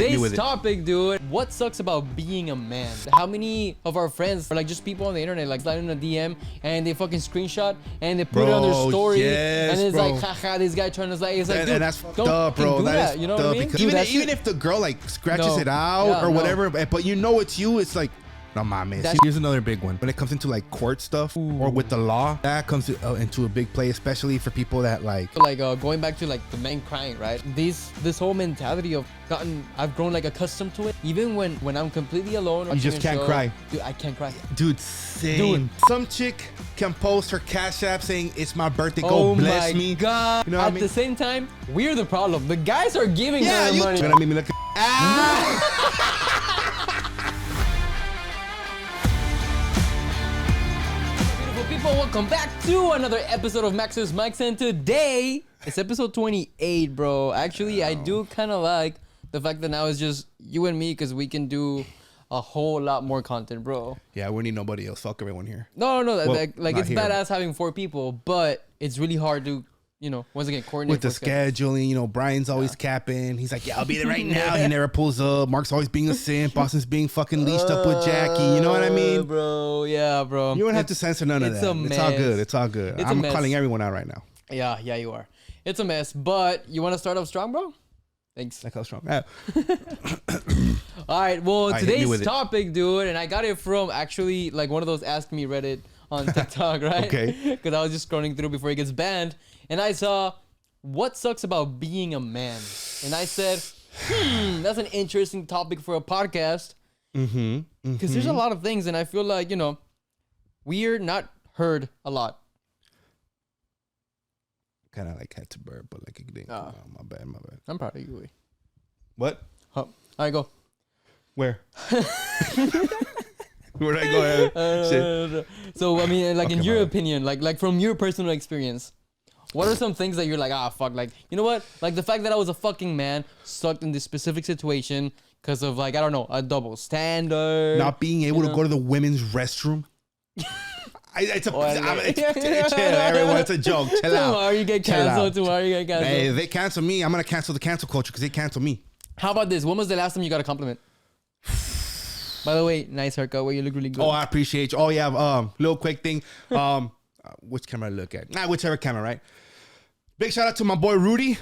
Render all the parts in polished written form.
Today's topic, dude, what sucks about being a man? How many of our friends are like just people on the internet, like sliding in a DM and they fucking screenshot and they put it on their story, and it's like, haha, this guy trying to like, it's like, dude, and that's fucked up, bro. That, you know what I mean? Dude, even if the girl like scratches it out or whatever, but you know it's you, it's like, no, my man. Here's another big one. When it comes into like court stuff or with the law, that comes into a big play, especially for people that like going back to like the men crying, right? This whole mentality of I've grown like accustomed to it. Even when I'm completely alone, you just can't cry. Dude, I can't cry. Dude, same. Dude. Some chick can post her Cash App saying it's my birthday. Go bless me. God. You know At the same time, we're the problem. The guys are giving her money. You're gonna make me look. People, welcome back to another episode of Max's Mics, and today it's episode 28, bro. Actually, I do kind of like the fact that now it's just you and me because we can do a whole lot more content, bro. Yeah, we need nobody else. Fuck everyone here. No. Like it's badass having 4 people, but it's really hard to, you know, once again, coordinate with the scheduling. You know, Brian's always capping. He's like, yeah, I'll be there right now. He never pulls up. Mark's always being a simp. Austin's being fucking leashed up with Jackie. You know what I mean? Bro, yeah, bro. You don't have to censor none of that. It's all good. It's all good. I'm calling everyone out right now. Yeah, you are. It's a mess, but you want to start off strong, bro? Thanks. Like how strong. Yeah. All right, well, today's topic, dude, and I got it from actually like one of those Ask Me Reddit on TikTok, right? Okay. Because I was just scrolling through before he gets banned. And I saw, what sucks about being a man? And I said, that's an interesting topic for a podcast. Because there's a lot of things, and I feel like, you know, we're not heard a lot. Kind of like had to burp, but like it didn't. Oh, my bad. I'm proud of you. What? Oh, all right, go. Where? Where'd I go? So, I mean, like in your opinion, like from your personal experience, what are some things that you're like, fuck, like, you know what? Like the fact that I was a fucking man stuck in this specific situation because of like, I don't know, a double standard. Not being able to go to the women's restroom. It's everyone. It's a joke. Chill out. Tomorrow you get canceled. Hey, if they cancel me, I'm going to cancel the cancel culture because they cancel me. How about this? When was the last time you got a compliment? By the way, nice haircut. Where you look really good. Oh, I appreciate you. Oh, yeah. Little quick thing. Which camera I look at? Whichever camera, right? Big shout out to my boy Rudy.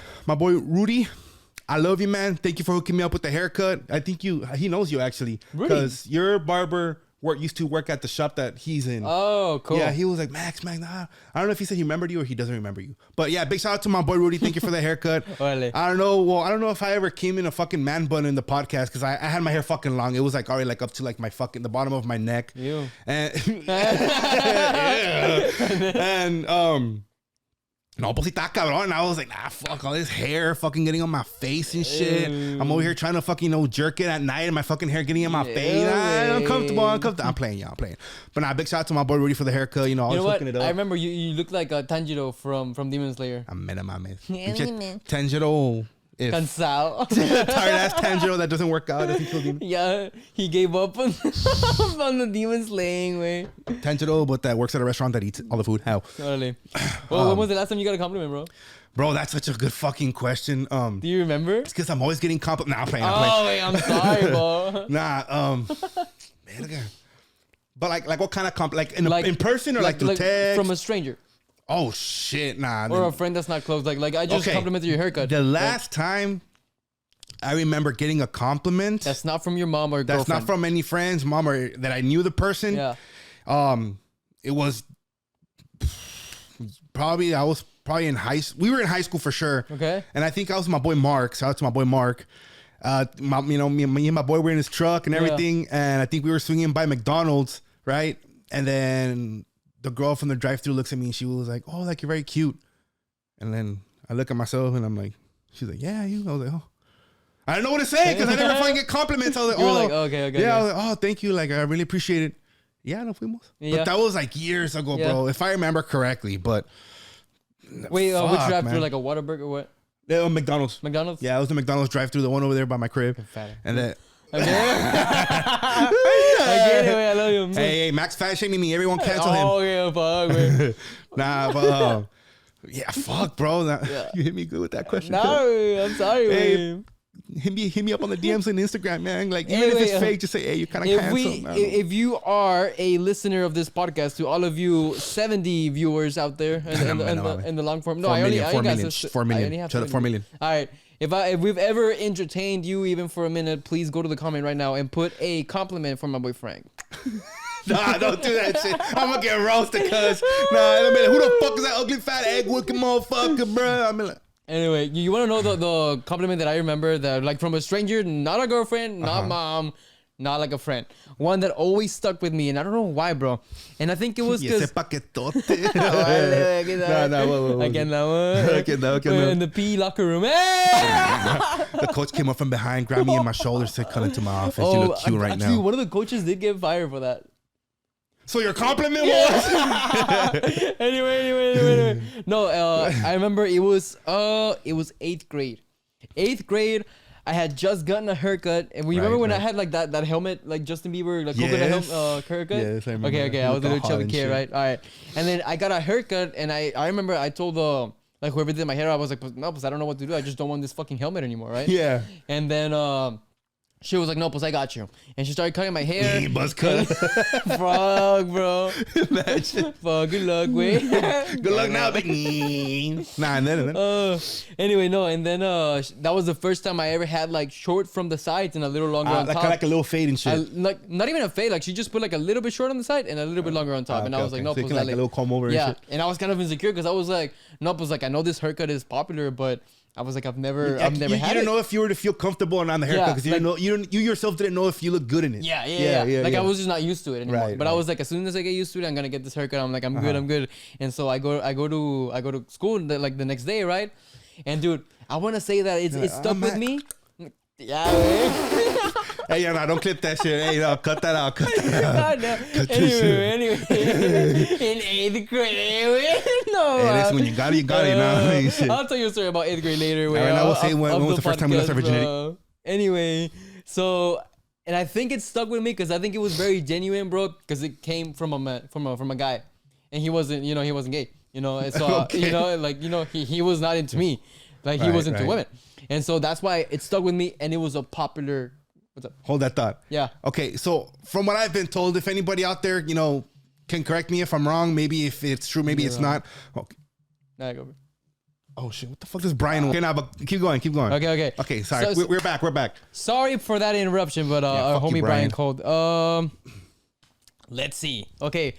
I love you, man. Thank you for hooking me up with the haircut. I think he knows you actually. Because your barber used to work at the shop that he's in. Oh, cool. Yeah, he was like, Max, nah. I don't know if he said he remembered you or he doesn't remember you. But yeah, big shout out to my boy Rudy. Thank you for the haircut. I don't know. Well, I don't know if I ever came in a fucking man bun in the podcast because I had my hair fucking long. It was like already like up to like my fucking the bottom of my neck. Ew. And and no, pues está cabrón. And I was like, fuck all this hair fucking getting on my face and shit. I'm over here trying to fucking, jerk it at night and my fucking hair getting in my face. I'm uncomfortable. I'm playing. But big shout out to my boy Rudy for the haircut. Always hooking it up. I remember you look like Tanjiro from Demon Slayer. I'm mad, Tanjiro. Cansado. Tired ass Tanjiro that doesn't work out. Doesn't kill demons. Yeah, he gave up on the demon slaying way. Tanjiro, but that works at a restaurant that eats all the food. How? Totally. Well, when was the last time you got a compliment, bro? Bro, that's such a good fucking question. Do you remember? It's because I'm always getting compliments. Nah, I'm playing. Oh, wait, I'm sorry, bro. Man, but like what kind of compliment? Like in person or like through text? From a stranger. Oh shit, nah. Or a friend that's not close. Like I just complimented your haircut. The last time I remember getting a compliment. That's not from your mom or girlfriend. That's not from any friends, mom, or that I knew the person. Yeah. It was I was probably in we were in high school for sure. Okay. And I think I was my boy Mark. Shout out to my boy Mark. Me and my boy were in his truck and everything. And I think we were swinging by McDonald's, right? And then the girl from the drive-thru looks at me and she was like, "Oh, like you're very cute." And then I look at myself and I'm like, she's like, "Yeah, you." I was like, "Oh." I don't know what to say because I never fucking get compliments. I was like, "Oh, like, okay." Yeah, I was like, "Oh, thank you. Like, I really appreciate it." Yeah, no fuimos. Yeah. But that was like years ago, bro. If I remember correctly. But wait, which drive-thru? Like a Whataburger or what? Yeah, McDonald's. McDonald's? Yeah, it was the McDonald's drive-thru, the one over there by my crib. And then. I get it, I love you. Hey, Max fat shaming me. Everyone cancel him. Oh, yeah, fuck, man. Nah, but yeah, fuck, bro. You hit me good with that question. No, I'm sorry, man. hit me up on the DMs on Instagram, man. Like, even if it's fake, just say, hey, you're kind of handsome. If you are a listener of this podcast, to all of you 70 viewers out there in the long form, no, 4 I million. only 4 million. Shut up, 4 million. All right. If we've ever entertained you even for a minute, please go to the comment right now and put a compliment for my boy Frank. Nah, don't do that shit. I'm gonna get roasted, cuz. Nah, I mean, who the fuck is that ugly fat egg looking motherfucker, bro? I mean, like, anyway, you want to know the compliment that I remember, that like from a stranger, not a girlfriend, not mom, not like a friend. One that always stuck with me, and I don't know why, bro. And I think it was because in the P locker room. The coach came up from behind, grabbed me in my shoulder, said, "Come into my office. You look cute right actually, now." One of the coaches did get fired for that. So your compliment was? Anyway. No, I remember it was 8th grade. 8th grade, I had just gotten a haircut, and we remember when I had like that helmet, like Justin Bieber, like coconut haircut. Yes, I remember. Okay, I was a little chubby kid, right? All right, and then I got a haircut, and I remember I told like whoever did my hair, I was like, no, I don't know what to do. I just don't want this fucking helmet anymore, right? Yeah. And then she was like, no, I got you. And she started cutting my hair. Buzz cut. Fuck, bro. Imagine. Fuck, good luck, wait. Good luck now, big. Nah, and then. Anyway, no, and then that was the first time I ever had like short from the sides and a little longer on top. Like a little fade and shit. Like not even a fade. Like she just put like a little bit short on the side and a little bit longer on top. And I was like, no, so like a little comb over. Yeah, and shit. and I was kind of insecure because I was like, no, I know this haircut is popular, but I was like, I've never had it. You didn't know if you were to feel comfortable on the haircut because you yourself didn't know if you look good in it. Yeah. Like I was just not used to it anymore. Right, but I was like, as soon as I get used to it, I'm gonna get this haircut. I'm like, I'm good. And so I go to school like the next day, right? And dude, I want to say that it stuck with me. Yeah. Hey, no, don't clip that shit. Hey, no, cut that out. Anyway, in 8th grade, no. Hey, listen, when you got it, now. I'll tell you a story about 8th grade later. All right, now we'll say when was the first time we lost our virginity. Anyway, so, and I think it stuck with me because I think it was very genuine, bro, because it came from a guy, and he wasn't gay, and so he was not into me, like he was into women, and so that's why it stuck with me, and it was a popular. What's up? Hold that thought. Yeah. Okay, so from what I've been told, if anybody out there, can correct me if I'm wrong, maybe if it's true, maybe it's not. Okay. Nah, go. Oh shit! What the fuck is Brian? Okay, now, but keep going. Okay, sorry. So, we're back. Sorry for that interruption, but our homie Brian called. Let's see. Okay.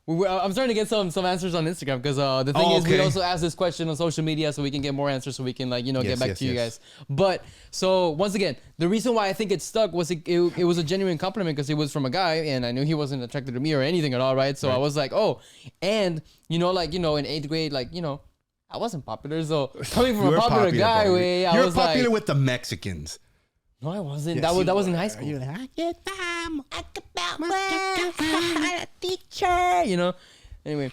I'm starting to get some answers on Instagram because the thing is we also ask this question on social media so we can get more answers so we can get back to you guys. But so once again, the reason why I think it stuck was it was a genuine compliment because it was from a guy and I knew he wasn't attracted to me or anything at all, right? So I was like, oh, and in 8th grade, I wasn't popular, so coming from a popular guy, you're popular with the Mexicans. No, I wasn't. Yes, that was in high school. You're like, teacher, Anyway.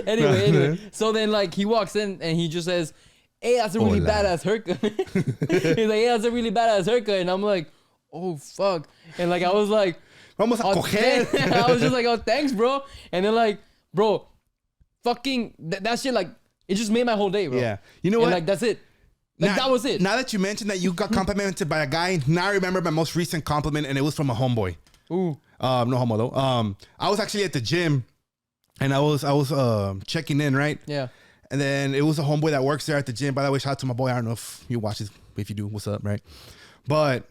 anyway. So then, he walks in and he just says, "Hey, that's a really badass haircut." He's like, "Yeah, that's a really badass haircut," and I'm like, "Oh fuck!" And I was like, "Vamos a coger." I was just like, "Oh, thanks, bro." And then bro, fucking that shit it just made my whole day, bro. Yeah, you know what? And that's it. That was it. Now that you mentioned that you got complimented by a guy, now I remember my most recent compliment, and it was from a homeboy. Ooh. No homo though. I was actually at the gym, and I was checking in, right? Yeah. And then it was a homeboy that works there at the gym. By the way, shout out to my boy. I don't know if you watch this. If you do, what's up, right? But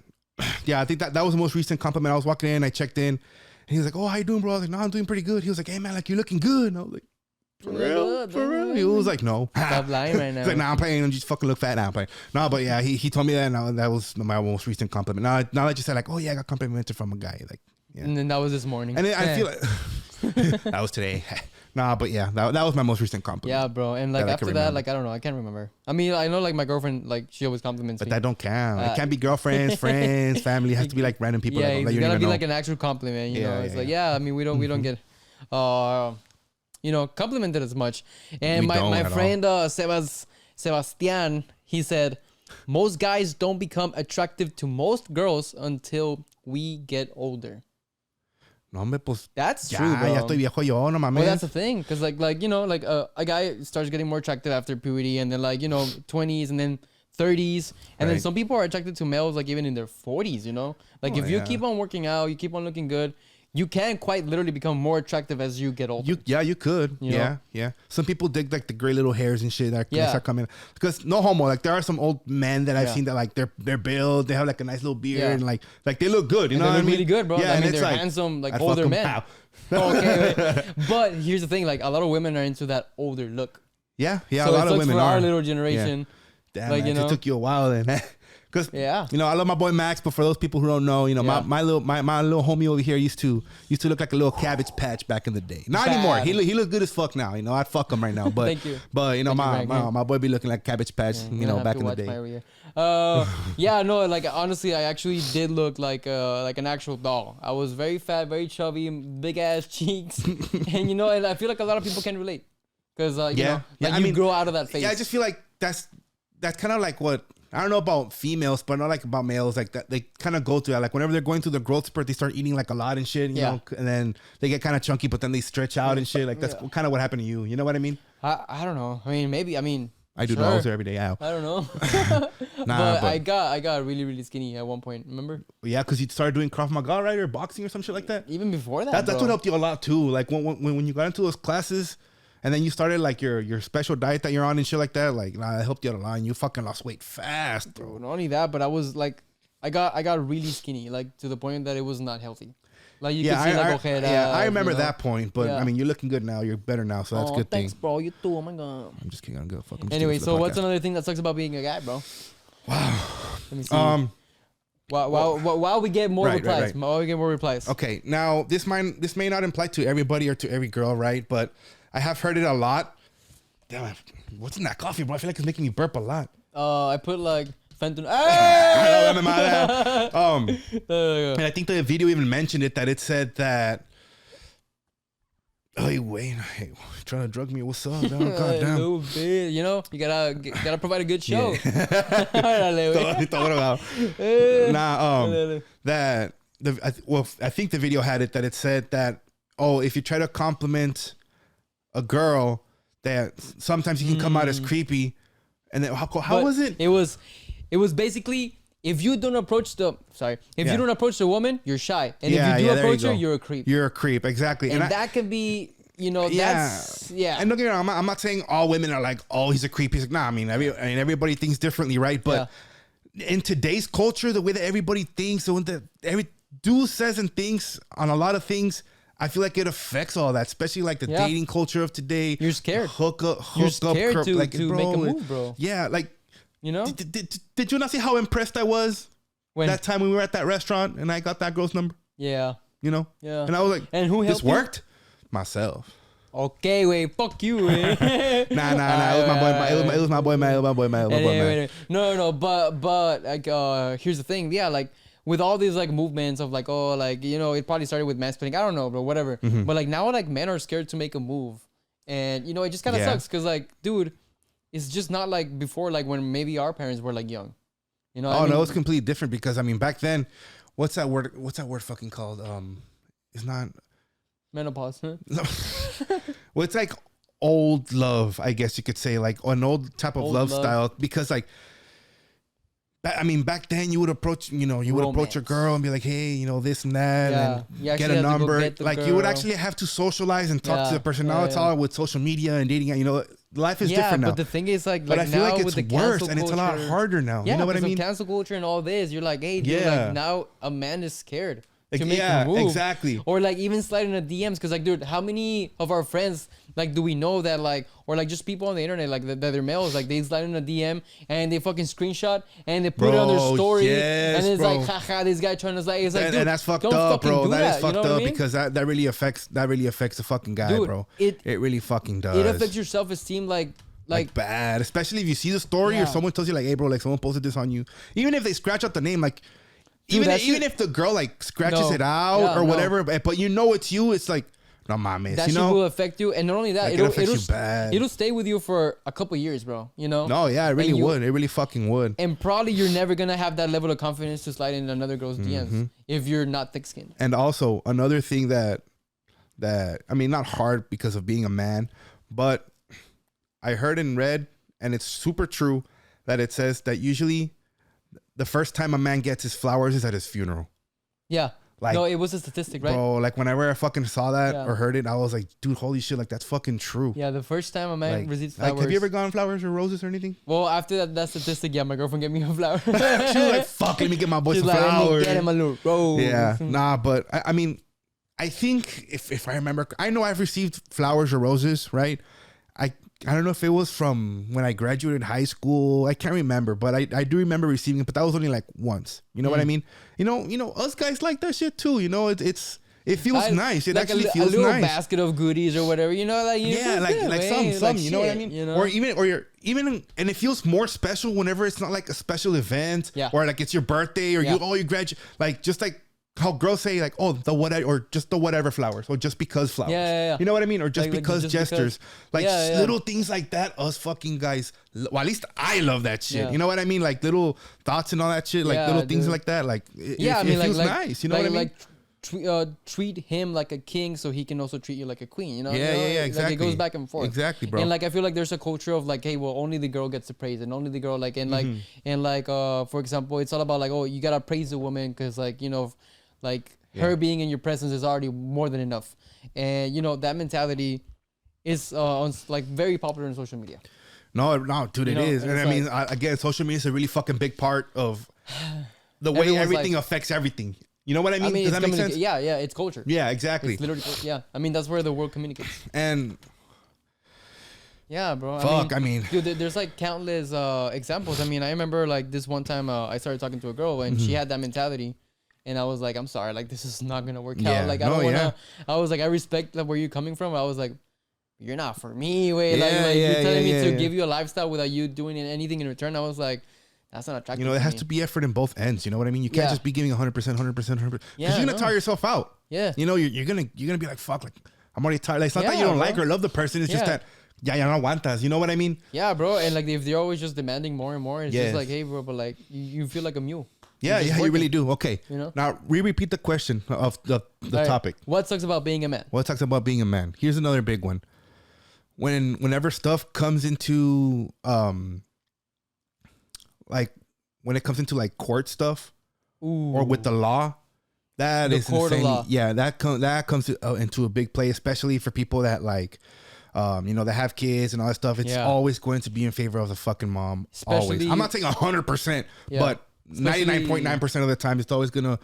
yeah, I think that was the most recent compliment. I was walking in, I checked in, and he was like, "Oh, how you doing, bro?" I was like, "No, I'm doing pretty good." He was like, "Hey man, you're looking good." And I was like, For real? He was like, no. Stop lying right now. He's like, nah, I'm playing. I'm just fucking look fat now. I'm playing. No, but yeah, he told me that, and that was my most recent compliment. Now that you said oh yeah, I got complimented from a guy. Yeah. And then that was this morning. And then I feel like that was today. Nah, but yeah, that was my most recent compliment. Yeah, bro. And after that, I don't know. I can't remember. I mean, I know my girlfriend, she always compliments me. But that don't count. It can't be girlfriends, friends, family. It has to be random people. Yeah, it's gotta be an actual compliment. You know, it's I mean, we don't get complimented as much. And my friend Sebastian, he said, most guys don't become attractive to most girls until we get older. No, hombre, pues. That's true, bro. Ya estoy viejo yo, no mames. Well, that's the thing, because a guy starts getting more attractive after puberty, and then 20s, and then 30s, and then Right. some people are attracted to males like even in their 40s. You know, like Oh, if you yeah. keep on working out, you keep on looking good, you can quite literally become more attractive as you get older. You could. You Yeah, know? yeah. Some people dig like the gray little hairs and shit that Yeah. start coming. Because no homo, like there are some old men that I've Yeah. seen that like they're built, they have like a nice little beard Yeah. and like they look good. You And know they what I look mean? really good, bro. Yeah, I and mean, it's they're like handsome, like I'd older fuck 'em, men. pow. Okay, wait. But here's the thing: like a lot of women are into that older look. Yeah, so a lot it of sucks women for are. our little generation. Damn, like, man, you know? it took you a while then. Because Yeah. you know, I love my boy Max, but for those people who don't know, you know, Yeah. my little homie over here used to look like a little cabbage patch back in the day. Not anymore. Bad. He look good as fuck now. You know, I'd fuck him right now. But Thank you. But you know, Thank you, my boy be looking like cabbage patch. I'm You know, gonna have back to in the watch day. my every year. Yeah, no, like honestly, I actually did look like an actual doll. I was very fat, very chubby, big ass cheeks, and you know, and I feel like a lot of people can relate because you know, like I you mean, grow out of that phase. Yeah, I just feel like that's kind of like what I don't know about females, but not like about males. Like that, they kind of go through that. Like whenever they're going through the growth spurt, they start eating like a lot and shit. You know, and then they get kind of chunky, but then they stretch out and shit. Like that's kind of what happened to you. You know what I mean? I don't know. I mean, maybe. I mean, I do sure. dolls every day. Yeah. I don't know. Nah, but I got really really skinny at one point. Remember? Yeah, because you started doing Krav Maga, right, or boxing or some shit like that. Even before that, That's bro. what helped you a lot too. Like when you got into those classes, and then you started like your special diet that you're on and shit like that. Like, nah, it helped you out a lot. And you fucking lost weight fast, bro. Not only that, but I was like, I got really skinny, like to the point that it was not healthy. Like you could see like ojeras, I remember you know? that point. But Yeah. I mean, you're looking good now. You're better now, so that's a good Thanks, thing. bro. You too. Oh my god. I'm just kidding. I don't give a fuck. I'm just Anyway, doing it for the so what's podcast. another thing that sucks about being a guy, bro? Wow. Let me see. While we get more Right, replies, right. while we get more replies. Okay, now this may not apply to everybody or to every girl, right? But I have heard it a lot. Damn, what's in that coffee, bro? I feel like it's making me burp a lot. I put like fentanyl. And I think the video even mentioned it, that it said that. Hey, wait, hey, trying to drug me? What's up? Oh, A goddamn. little bit, you know, you gotta provide a good show. That I think the video had it that it said that, oh, if you try to compliment a girl, that sometimes you can come out as creepy. And then how was it? It was basically, if you don't approach the you don't approach the woman, you're shy, and if you do there approach her, go. you're a creep. You're a creep, exactly. And that can be, you know, that's And don't get me wrong, I'm not saying all women are like, oh, he's a creep. He's like, nah. I mean, everybody thinks differently, right? But in today's culture, the way that everybody thinks, the way that every dude says and thinks on a lot of things, I feel like it affects all that, especially like the dating culture of today. You're scared. You're scared to make a move, bro. Yeah, like, you know. Did you not see how impressed I was that time when we were at that restaurant and I got that girl's number? Yeah. You know? Yeah. And I was like, and who helped this worked? Myself. Okay, wait, fuck you, eh? Nah. It was my boy, man. Anyway. No, but like, here's the thing. Yeah, like, with all these like movements of like, oh, like, you know, it probably started with mansplaining. I don't know, bro, whatever. Mm-hmm. But like now, like, men are scared to make a move, and you know, it just kind of sucks because like, dude, it's just not like before, like when maybe our parents were like young, you know. Oh, no, it's completely different because I mean, back then, what's that word fucking called? It's not menopause. Huh? no. Well, it's like old love, I guess you could say, like an old type of love style, because like, I mean, back then you would approach, you know, approach a girl and be like, hey, you know, this and that, and get a number. Like you would actually have to socialize and talk to the person. Now it's all with social media and dating. You know, life is different now. But the thing is, like, but I feel now like with it's the worse cancel and it's a lot culture- harder now. Yeah, You know what I mean? Cancel culture and all this, you're like, hey, dude, like now a man is scared to make yeah, a move. exactly. Or like even sliding the DMs, because like, dude, how many of our friends like do we know that like, or like just people on the internet like that they're males, like they slide in a DM and they fucking screenshot and they put it on their story, yes, and it's bro. like, haha, this guy trying to like, it's like, and dude, that's fucked don't up, fucking bro. do That is fucked you know what up I mean? because that really affects the fucking guy, Dude, bro. it really fucking does. It affects your self-esteem, like bad, especially if you see the story or someone tells you like, hey, bro, like someone posted this on you. Even if they scratch out the name, like, Dude, even if the girl like scratches it out or whatever, but you know it's you, it's like, no mames, that you shit know? will affect you, and not only that, Like, it affects you bad. It'll stay with you for a couple years, bro. You know? No, yeah, it really would. It really fucking would. And probably you're never gonna have that level of confidence to slide in another girl's DMs if you're not thick-skinned. And also another thing that I mean, not hard because of being a man, but I heard and read, and it's super true, that it says that usually the first time a man gets his flowers is at his funeral. Yeah. Like, no, it was a statistic, right? Bro, like whenever I fucking saw that Yeah. or heard it, I was like, dude, holy shit, like that's fucking true. Yeah, the first time a man Like, receives flowers. like, have you ever gotten flowers or roses or anything? Well, after that statistic, yeah, my girlfriend gave me a flower. She was like, fuck, let me get my boy She's some like, let me flowers. get him a little rose. Yeah, nah, but I mean, I think if I remember, I know I've received flowers or roses, right? I don't know if it was from when I graduated high school. I can't remember, but I do remember receiving it, but that was only like once. You know what I mean? You know, us guys like that shit too. You know, it feels nice. It like actually a feels little nice. basket of goodies or whatever. You know, like Yeah, like some, like you know what I shit, mean? You know? Or even, and it feels more special whenever it's not like a special event, or like it's your birthday or you graduate, like just like how girls say like, oh, the whatever, or just the whatever flowers, or just because flowers. Yeah. You know what I mean? Or just Like, because just gestures. because. Like little things like that, us fucking guys, well, at least I love that shit. Yeah. You know what I mean? Like little thoughts and all that shit, like Yeah, little things dude. like that. Like, it I mean, feels like nice. You know what I mean? Like, treat him like a king so he can also treat you like a queen, you know? Yeah, exactly. Like, it goes back and forth. Exactly, bro. And like, I feel like there's a culture of like, hey, well, only the girl gets to praise and only the girl, like, and like, for example, it's all about like, oh, you gotta praise a woman because like, you know, like her being in your presence is already more than enough. And you know, that mentality is like very popular in social media. No, dude, You know, it is. And I like- mean, again, social media is a really fucking big part of the way Everyone's everything like- affects everything. You know what I mean? I mean, Does that make sense? Yeah, it's culture. Yeah, exactly. It's literally, yeah. I mean, that's where the world communicates. And Yeah, bro. I mean, dude, there's like countless examples. I mean, I remember like this one time I started talking to a girl and she had that mentality. And I was like, I'm sorry, like this is not gonna work Yeah. out. Like I don't wanna. I was like, I respect like, where you're coming from. I was like, you're not for me. Wait, like you're telling me to give you a lifestyle without you doing anything in return. I was like, that's not attractive. you know, it has to be effort in both ends. You know what I mean? You can't just be giving 100%, 100%, 100%. Because Yeah, you're gonna tire yourself out. Yeah. You know, you're gonna be like, fuck, like I'm already tired. Like, it's not that you don't bro. like or love the person. It's just that ya no aguantas. You know what I mean? Yeah, bro. And like if they're always just demanding more and more, it's Yes. just like, hey, bro, but like you feel like a mule. Yeah, just you working. really do. Okay. You know? Now repeat the question of the All right. topic. What sucks about being a man? What talks about being a man? Here's another big one. Whenever stuff comes into like when it comes into like court stuff or with the law, that is court of insane. law. Yeah, that comes into a big play, especially for people that like you know, that have kids and all that stuff. It's always going to be in favor of the fucking mom. Always. Especially- I'm not saying 100%, Yeah. but Especially- 99.9% of the time, it's always gonna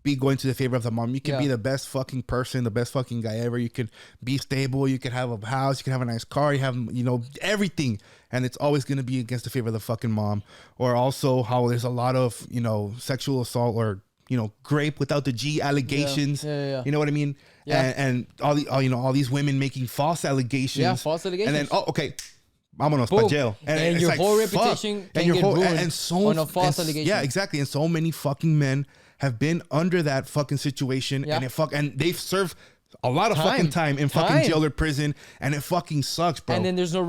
be going to the favor of the mom. You can be the best fucking person, the best fucking guy ever. You can be stable. You can have a house. You can have a nice car. You have, you know, everything. And it's always going to be against the favor of the fucking mom. Or also how there's a lot of, you know, sexual assault or, you know, grape without the G allegations. Yeah. You know what I mean? Yeah. And you know, all these women making false allegations. Yeah, false allegations. And then, okay, vámonos Boom. pa' jail. And it's your like, whole fuck. reputation can get ruined on a false allegation. Yeah, exactly. And so many fucking men have been under that fucking situation, and they've served a lot of fucking time in fucking jail or prison, and it fucking sucks, bro. And then there's no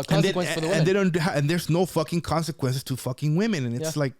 consequence for the women. And there's no fucking consequences to fucking women, and it's like,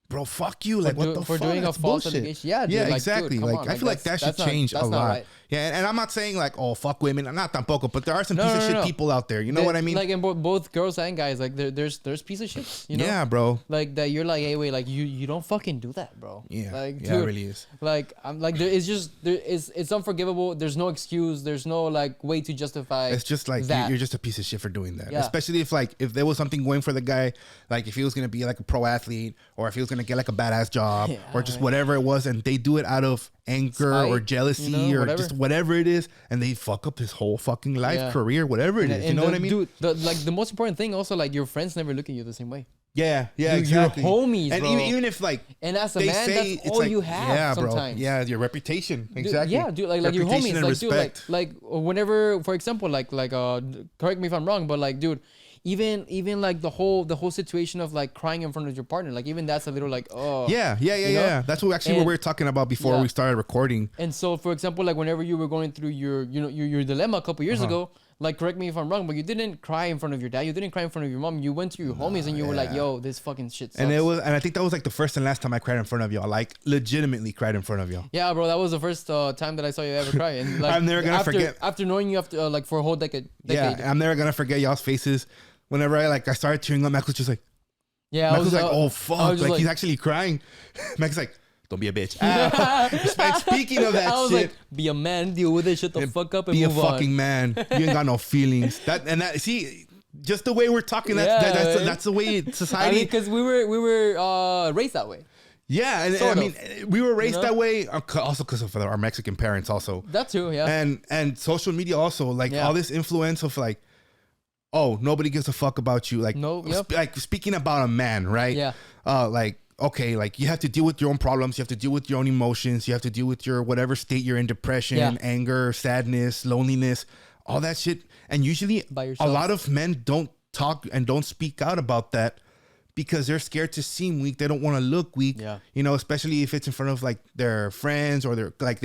bro, fuck you. Like, what the fuck? For doing That's a false bullshit. allegation. Yeah, dude, yeah, like, exactly. dude, come Like, on, I feel like that should change a lot. Right. Yeah, and I'm not saying like, oh, fuck women. Not tampoco, but there are some piece of shit people out there. You know what I mean? Like in both girls and guys, like there's piece of shits. You know? Yeah, bro. Like that, you're like, hey, wait, like you don't fucking do that, bro. Yeah, like, yeah, dude, it really is. Like I'm like it's unforgivable. There's no excuse. There's no like way to justify. It's just like you're just a piece of shit for doing that. Yeah. Especially if there was something going for the guy, like if he was gonna be like a pro athlete or if he was gonna get like a badass job or just whatever it was, and they do it out of anger Spite, or jealousy, you know, or whatever. just whatever it is, and they fuck up his whole fucking life, career, whatever it is. You know what I mean? Dude, the most important thing also, like your friends never look at you the same way. Yeah, Your exactly. homies, and bro. even if like, And as a they man, say that's it's all like, you have. yeah, bro, sometimes. yeah, your reputation, exactly. Yeah, dude, like your Reputation homies, and like dude, respect. like whenever, for example, like correct me if I'm wrong, but like, dude, even like the whole situation of like crying in front of your partner, like even that's a little like, oh. Yeah. you know? That's what we were talking about before we started recording. And so, for example, like whenever you were going through your dilemma a couple years ago, like correct me if I'm wrong, but you didn't cry in front of your dad, you didn't cry in front of your mom, you went to your homies and you were like, yo, this fucking shit sucks. And I think that was like the first and last time I cried in front of y'all, like legitimately cried in front of y'all. Yeah, bro, that was the first time that I saw you ever cry. And like, I'm never gonna forget. After knowing you after like for a whole decade. Yeah, I'm never gonna forget y'all's faces whenever I started tearing up, Max was just like, Yeah, Max was like, oh fuck, like he's actually crying. Max is like, don't be a bitch. Speaking of that I was shit, like, be a man, deal with it, shut the fuck up, and be a move on. fucking man. You ain't got no feelings. See, just the way we're talking, that's the way society. I mean, because we were raised that way. Yeah, and Sort I mean, we were raised that way, also because of our Mexican parents, also. That too, yeah. And social media also, like all this influence of like, oh, nobody gives a fuck about you, like, like speaking about a man, right? Yeah. Like, okay, like you have to deal with your own problems, you have to deal with your own emotions, you have to deal with your whatever state you're in, depression, anger, sadness, loneliness, all that shit. And usually, a lot of men don't talk and don't speak out about that, because they're scared to seem weak. They don't want to look weak. Yeah. You know, especially if it's in front of like their friends or they're like,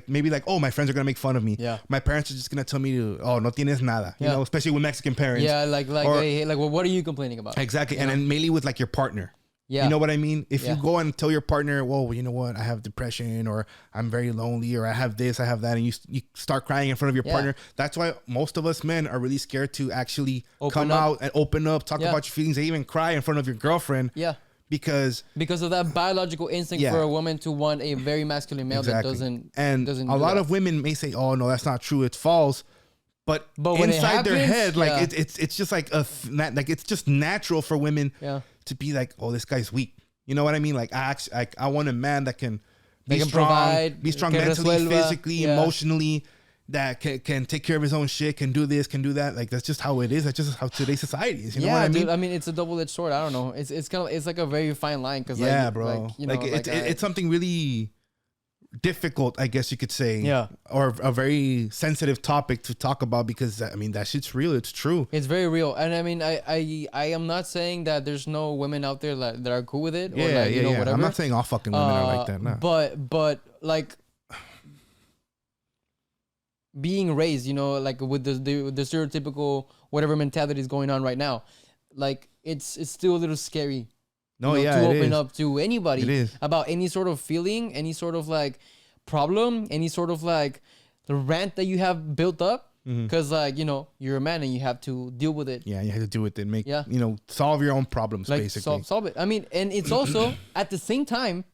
maybe like, oh, my friends are going to make fun of me. Yeah. My parents are just going to tell me to, oh, no tienes nada. You know, especially with Mexican parents. Yeah. Like, hey, well, what are you complaining about? Exactly. And then mainly with like your partner. Yeah. You know what I mean? If you go and tell your partner, well, you know what? I have depression, or I'm very lonely, or I have this, I have that. And you start crying in front of your partner. That's why most of us men are really scared to actually come out and open up, talk about your feelings. They even cry in front of your girlfriend. Yeah. Because of that biological instinct for a woman to want a very masculine male that doesn't. And a lot of women may say, oh, no, that's not true. It's false. But inside their head, like it's just like it's just natural for women to be like, oh, this guy's weak. You know what I mean? Like I want a man that can be strong, provide, be strong mentally, physically, emotionally, that can take care of his own shit, can do this, can do that. Like that's just how it is. That's just how today's society is. You know what I mean? Dude, I mean, it's a double-edged sword. I don't know. It's kind of it's like a very fine line, because bro, it's something really difficult, I guess you could say, or a very sensitive topic to talk about, because I mean that shit's real. It's true. It's very real. And I mean, I am not saying that there's no women out there that are cool with it, or whatever. I'm not saying all fucking women are like that. No. But like being raised, like with the stereotypical whatever mentality is going on right now, like it's still a little scary. To open up to anybody about any sort of feeling, any sort of like problem, any sort of like the rant that you have built up, because like you're a man and you have to deal with it. Yeah, you have to deal with it. Solve your own problems, like, basically. Solve it. I mean, and it's also at the same time,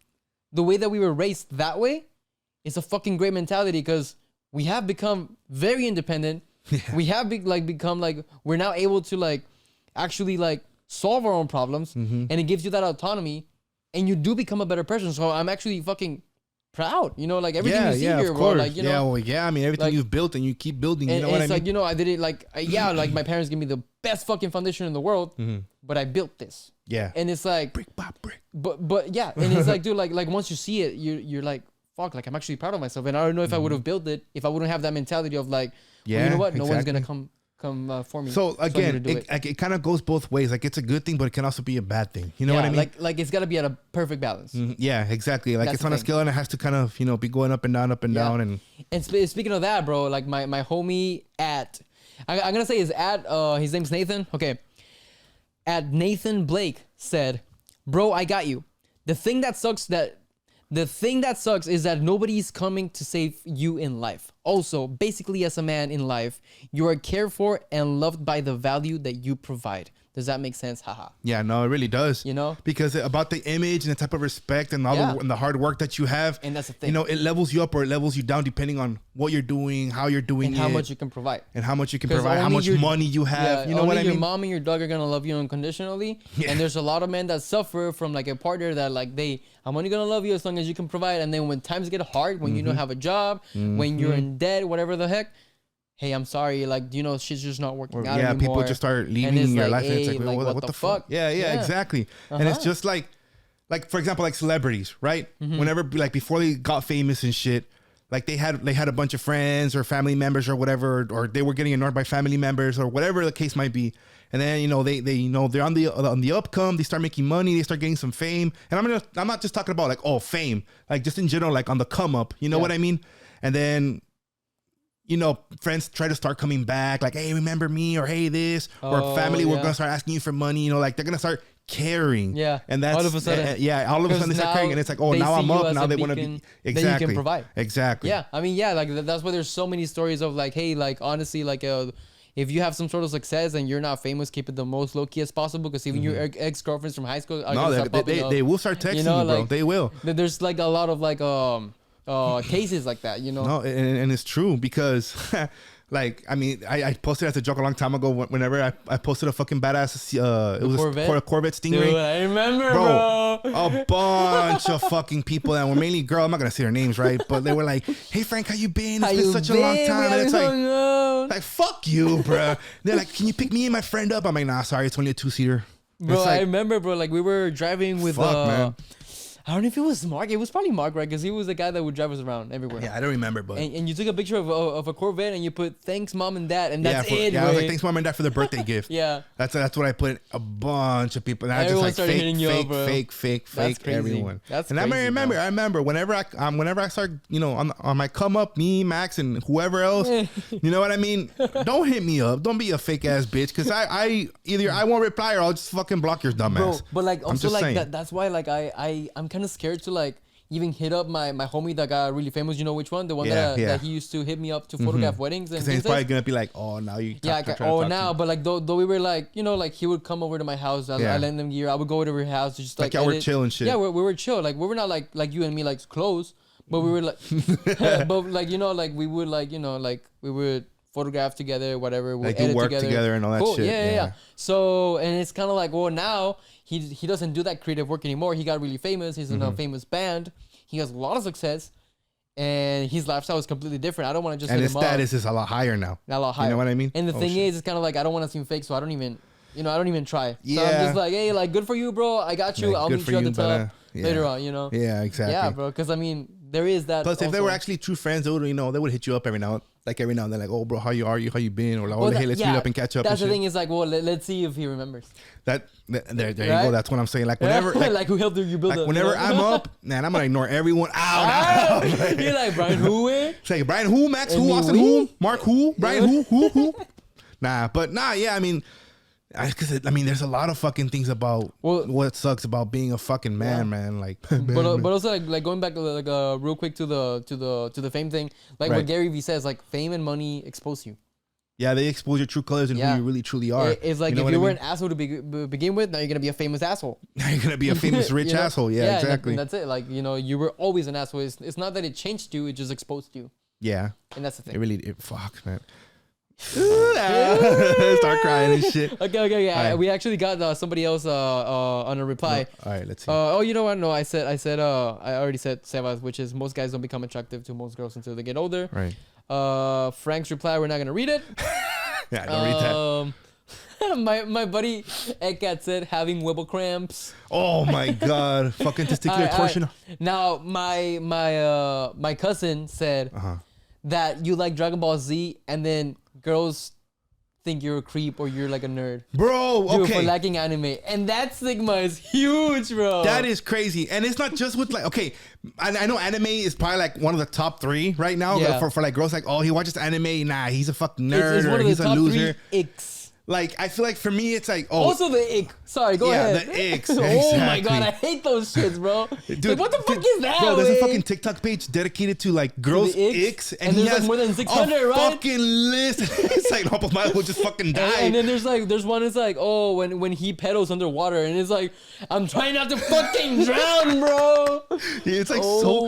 the way that we were raised that way, it's a fucking great mentality, because we have become very independent. Yeah. We have become like we're now able to like actually like solve our own problems, and it gives you that autonomy, and you do become a better person. So I'm actually fucking proud, like everything you see here, bro. Like, I mean, everything you've built and you keep building. You know what I mean? Like, I did it like, like my parents gave me the best fucking foundation in the world, but I built this. Yeah. And it's like brick by brick. But yeah, and it's like, dude, like once you see it, you're like, fuck, like I'm actually proud of myself. And I don't know if I would have built it if I wouldn't have that mentality of like, well, you know what, no one's gonna come for me. So again, it kind of goes both ways. Like it's a good thing, but it can also be a bad thing. You know what I mean? Like it's got to be at a perfect balance. Yeah, exactly. Like it's on a scale, and it has to kind of be going up and down, and. And speaking of that, bro, like my homie I'm gonna say his name's Nathan. Okay, at Nathan Blake said, "Bro, I got you. The thing that sucks is that nobody's coming to save you in life. Also, basically, as a man in life, you are cared for and loved by the value that you provide." Does that make sense? Haha. Yeah, no, it really does. Because about the image and the type of respect and all the hard work that you have. And that's the thing. It levels you up or it levels you down depending on what you're doing, how you're doing and how much you can provide. How much money you have. You know what I mean? Your mom and your dog are going to love you unconditionally. Yeah. And there's a lot of men that suffer from like a partner that like I'm only going to love you as long as you can provide. And then when times get hard, when you don't have a job, when you're in debt, whatever the heck, hey, I'm sorry, like, shit's just not working out anymore. People just start leaving your life, and it's like, what the fuck? Yeah, exactly. And it's just like for example, like celebrities, right? Whenever, like, before they got famous and shit, like they had a bunch of friends or family members or whatever, or they were getting ignored by family members or whatever the case might be. And then they're on the upcome. They start making money. They start getting some fame. And I'm not just talking about like fame, like just in general, like on the come up. You know what I mean? And then. Friends try to start coming back, like, hey, remember me, or hey, this, or family, we're gonna start asking you for money. Like they're gonna start caring. Yeah, and that's all of a sudden. All of a sudden they start caring, and it's like, oh, now I'm up. Now they want to be exactly. Then you can provide. Exactly. Yeah, I mean, like that's why there's so many stories of like, hey, like honestly, like if if you have some sort of success and you're not famous, keep it the most low key as possible. Because even your ex-girlfriends from high school are gonna start popping up. They will start texting you, bro. like, They will. There's like a lot of like cases like that, you know. No, and it's true because. Like, I mean, I posted as a joke a long time ago. Whenever I posted a fucking badass, it was a Corvette Stingray. Dude, I remember, bro. A bunch of fucking people that were mainly girl. I'm not gonna say their names, right? But they were like, "Hey Frank, how you been? It's been such a long time." And it's like, fuck you, bro. They're like, "Can you pick me and my friend up?" I'm like, "Nah, sorry, it's only a 2-seater." Bro, I remember, bro. Like we were driving with man. I don't know if it was Mark. It was probably Mark, right? Because he was the guy that would drive us around everywhere. Yeah, I don't remember, but and you took a picture of a Corvette and you put "Thanks, Mom and Dad," and that's it. Yeah, I was like, "Thanks, Mom and Dad, for the birthday gift." Yeah, that's what I put. A bunch of people. And everyone I just started hitting you up, bro. Fake. Everyone. That's and crazy, I remember whenever I start, you know, on my come up, me, Max, and whoever else, you know what I mean? Don't hit me up. Don't be a fake ass bitch, because I either I won't reply or I'll just fucking block your dumb ass. Bro, but like also like that's why like I'm kind of scared to like even hit up my homie that got really famous. You know which one? The one that he used to hit me up to photograph weddings. And he's probably gonna be like, "Oh, now you." Now. But like though we were like, you know, like he would come over to my house. I lend him gear. I would go over to her house to just like y'all were chill and shit. Yeah, we were chill. Like we were not like you and me like close, but we were like, but like, you know, like we would like, you know, like we would photograph together, whatever. We like do work together and all that shit. Yeah. So and it's kind of like, well, now he doesn't do that creative work anymore. He got really famous. He's in a famous band. He has a lot of success, and his lifestyle is completely different. I don't want to just and hit his him status up. is a lot higher now. A lot higher. You know what I mean? And the thing is, it's kind of like I don't want to seem fake, so I don't even try. Yeah. So I'm just like, hey, like good for you, bro. I got you. Like, I'll meet you at the top later on. You know? Yeah, exactly. Yeah, bro. Because I mean, there is that. Plus, if they were actually true friends, they would, you know, they would hit you up every now and then, like, "Oh, bro, how you been?" Or like, "Hey, let's meet up and catch up." That's the thing is like, well, let's see if he remembers. There you go. That's what I'm saying. Like whenever, like who helped you build like up. whenever I'm up, man, I'm gonna ignore everyone. You're like, Brian who? It's like Brian who, Max who, Austin who, Mark who, Brian who. Yeah, I mean. Because I mean, there's a lot of fucking things about what sucks about being a fucking man. Like, but also like going back like real quick to the fame thing. Like what Gary Vee says, like fame and money expose you. Yeah, they expose your true colors and who you really truly are. It's like, you know, if you were an asshole to begin with, now you're gonna be a famous asshole. Now you're gonna be a famous rich asshole. Yeah, exactly. And that's it. Like, you know, you were always an asshole. It's not that it changed you; it just exposed you. Yeah, and that's the thing. Fuck, man. Start crying and shit. Okay. Yeah, right. We actually got somebody else on a reply. All right, let's see. You know what? No, I already said Sebas, which is most guys don't become attractive to most girls until they get older. Right. Frank's reply, we're not gonna read it. Yeah, don't read that. my buddy Eckat said having wibble cramps. Oh my god, fucking testicular torsion. Now my cousin said that you like Dragon Ball Z, and then girls think you're a creep or you're like a nerd, bro. Okay, for liking anime, and that stigma is huge, bro. That is crazy, and it's not just with like, okay, I know anime is probably like one of the top 3 right now for like girls. Like, oh, he watches anime. Nah, he's a fucking nerd, it's one of he's the a top loser. 3 icks. Like, I feel like for me, it's like, also the ick. Sorry, go ahead. Yeah, the icks. Oh my god, I hate those shits, bro. Dude, like, what the fuck is that? Bro, there's a fucking TikTok page dedicated to like girls' icks, and he has like more than 600, right? Fucking list. It's like half of my will just fucking die. And then there's one that's like, oh, when he pedals underwater, and it's like, I'm trying not to fucking drown, bro. Yeah, it's like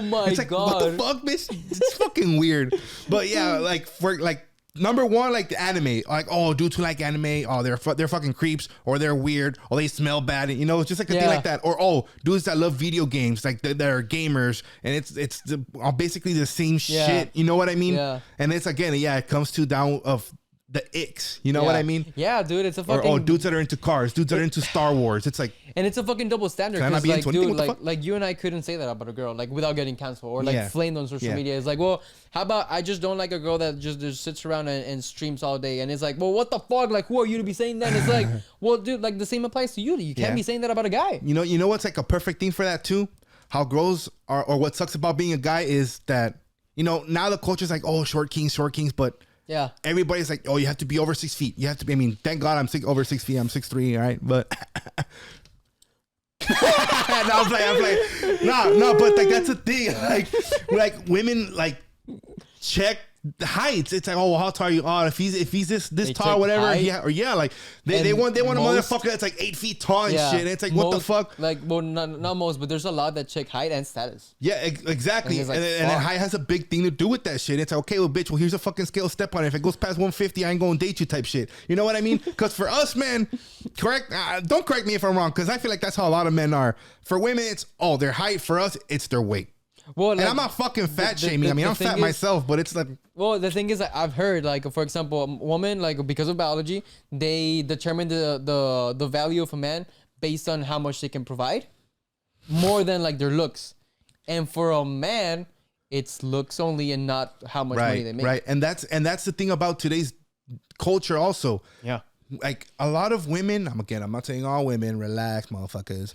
my like, god, what the fuck, bitch? It's fucking weird. But yeah, like for like. Number one, like the anime, like, oh, dudes who like anime, oh, they're fucking creeps, or they're weird, or they smell bad, you know, it's just like a thing like that. Or oh, dudes that love video games, like they're gamers, and it's basically the same shit, you know what I mean? Yeah. And it's again, it comes to down of the icks, you know what I mean? Yeah, dude, it's a fucking. Or dudes that are into cars, dudes that are into Star Wars. It's like, and it's a fucking double standard. Can I not be like, into dude, like you and I couldn't say that about a girl, like without getting canceled or like flamed on social media. It's like, well, how about I just don't like a girl that just sits around and streams all day, and it's like, well, what the fuck? Like, who are you to be saying that? It's like, well, dude, like the same applies to you. You can't be saying that about a guy. You know what's like a perfect thing for that too? How girls are, or what sucks about being a guy is that, you know, now the culture's like, oh, short kings, but. Yeah. Everybody's like, oh, you have to be over 6 feet. You have to be, I mean, thank God I'm over 6 feet. I'm 6'3", all right? But no, I'm playing. No, but like that's the thing. Like women like check the heights. It's like, oh, well, how tall are you? Oh, if he's this tall, check whatever. height. Yeah, like they want a motherfucker that's like 8 feet tall and shit. And it's like, what the fuck? Like, well, not most, but there's a lot that check height and status. Yeah, exactly. And, like, and height has a big thing to do with that shit. It's like, okay, well, bitch, well, here's a fucking scale, step on it. If it goes past 150, I ain't gonna date you type shit. You know what I mean? Because for us, man, don't correct me if I'm wrong, because I feel like that's how a lot of men are. For women, it's, their height. For us, it's their weight. Well, like, and I'm not fucking fat shaming. I mean, I'm fat myself, but it's like. Well, the thing is, I've heard, like, for example, a woman, like, because of biology, they determine the value of a man based on how much they can provide, more than like their looks. And for a man, it's looks only and not how much money they make. Right, and that's the thing about today's culture also. Yeah. Like a lot of women, I'm not saying all women, relax, motherfuckers.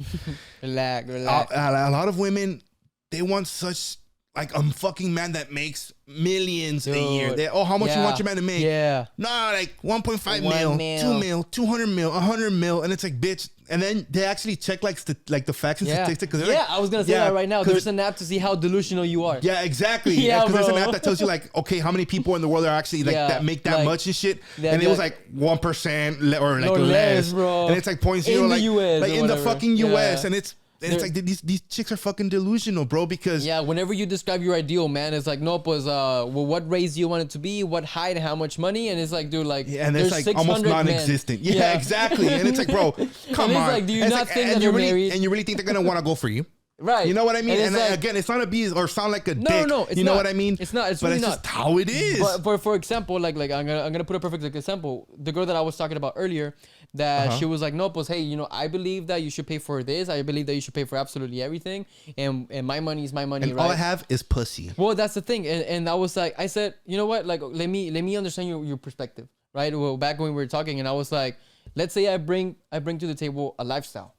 relax. A lot of women, they want such like a fucking man that makes millions a year. How much you want your man to make? Yeah. Nah, like 1.5 mil, 2 mil, 200 mil, 100 mil. And it's like, bitch. And then they actually check like the facts and statistics. I was going to say that right now. There's an app to see how delusional you are. Yeah, exactly. Yeah, because there's an app that tells you like, okay, how many people in the world are actually like that make that much and shit. And it was like 1% or like less. Bro. And it's like 0.0 like, US like in the fucking US. And it's like these chicks are fucking delusional, bro, because whenever you describe your ideal man, it's like, nope, was what race do you want it to be, what height, how much money, and it's like, dude, like, and it's like almost non-existent. Yeah, exactly. And it's like, bro, come on. Like, do you not think that you're married? And you really think they're gonna want to go for you? Right. You know what I mean? And like, again, it's not a be or sound like a dick. No, it's you know what I mean? It's not. It's but really it's not. just how it is. But for example, like I'm gonna put a perfect example. The girl that I was talking about earlier, that she was like, no, pues, hey, I believe that you should pay for this. I believe that you should pay for absolutely everything. And my money is my money, and right? all I have is pussy. Well, that's the thing. And I was like, I said, you know what? Like, let me understand your perspective, right? Well, back when we were talking, and I was like, let's say I bring to the table a lifestyle,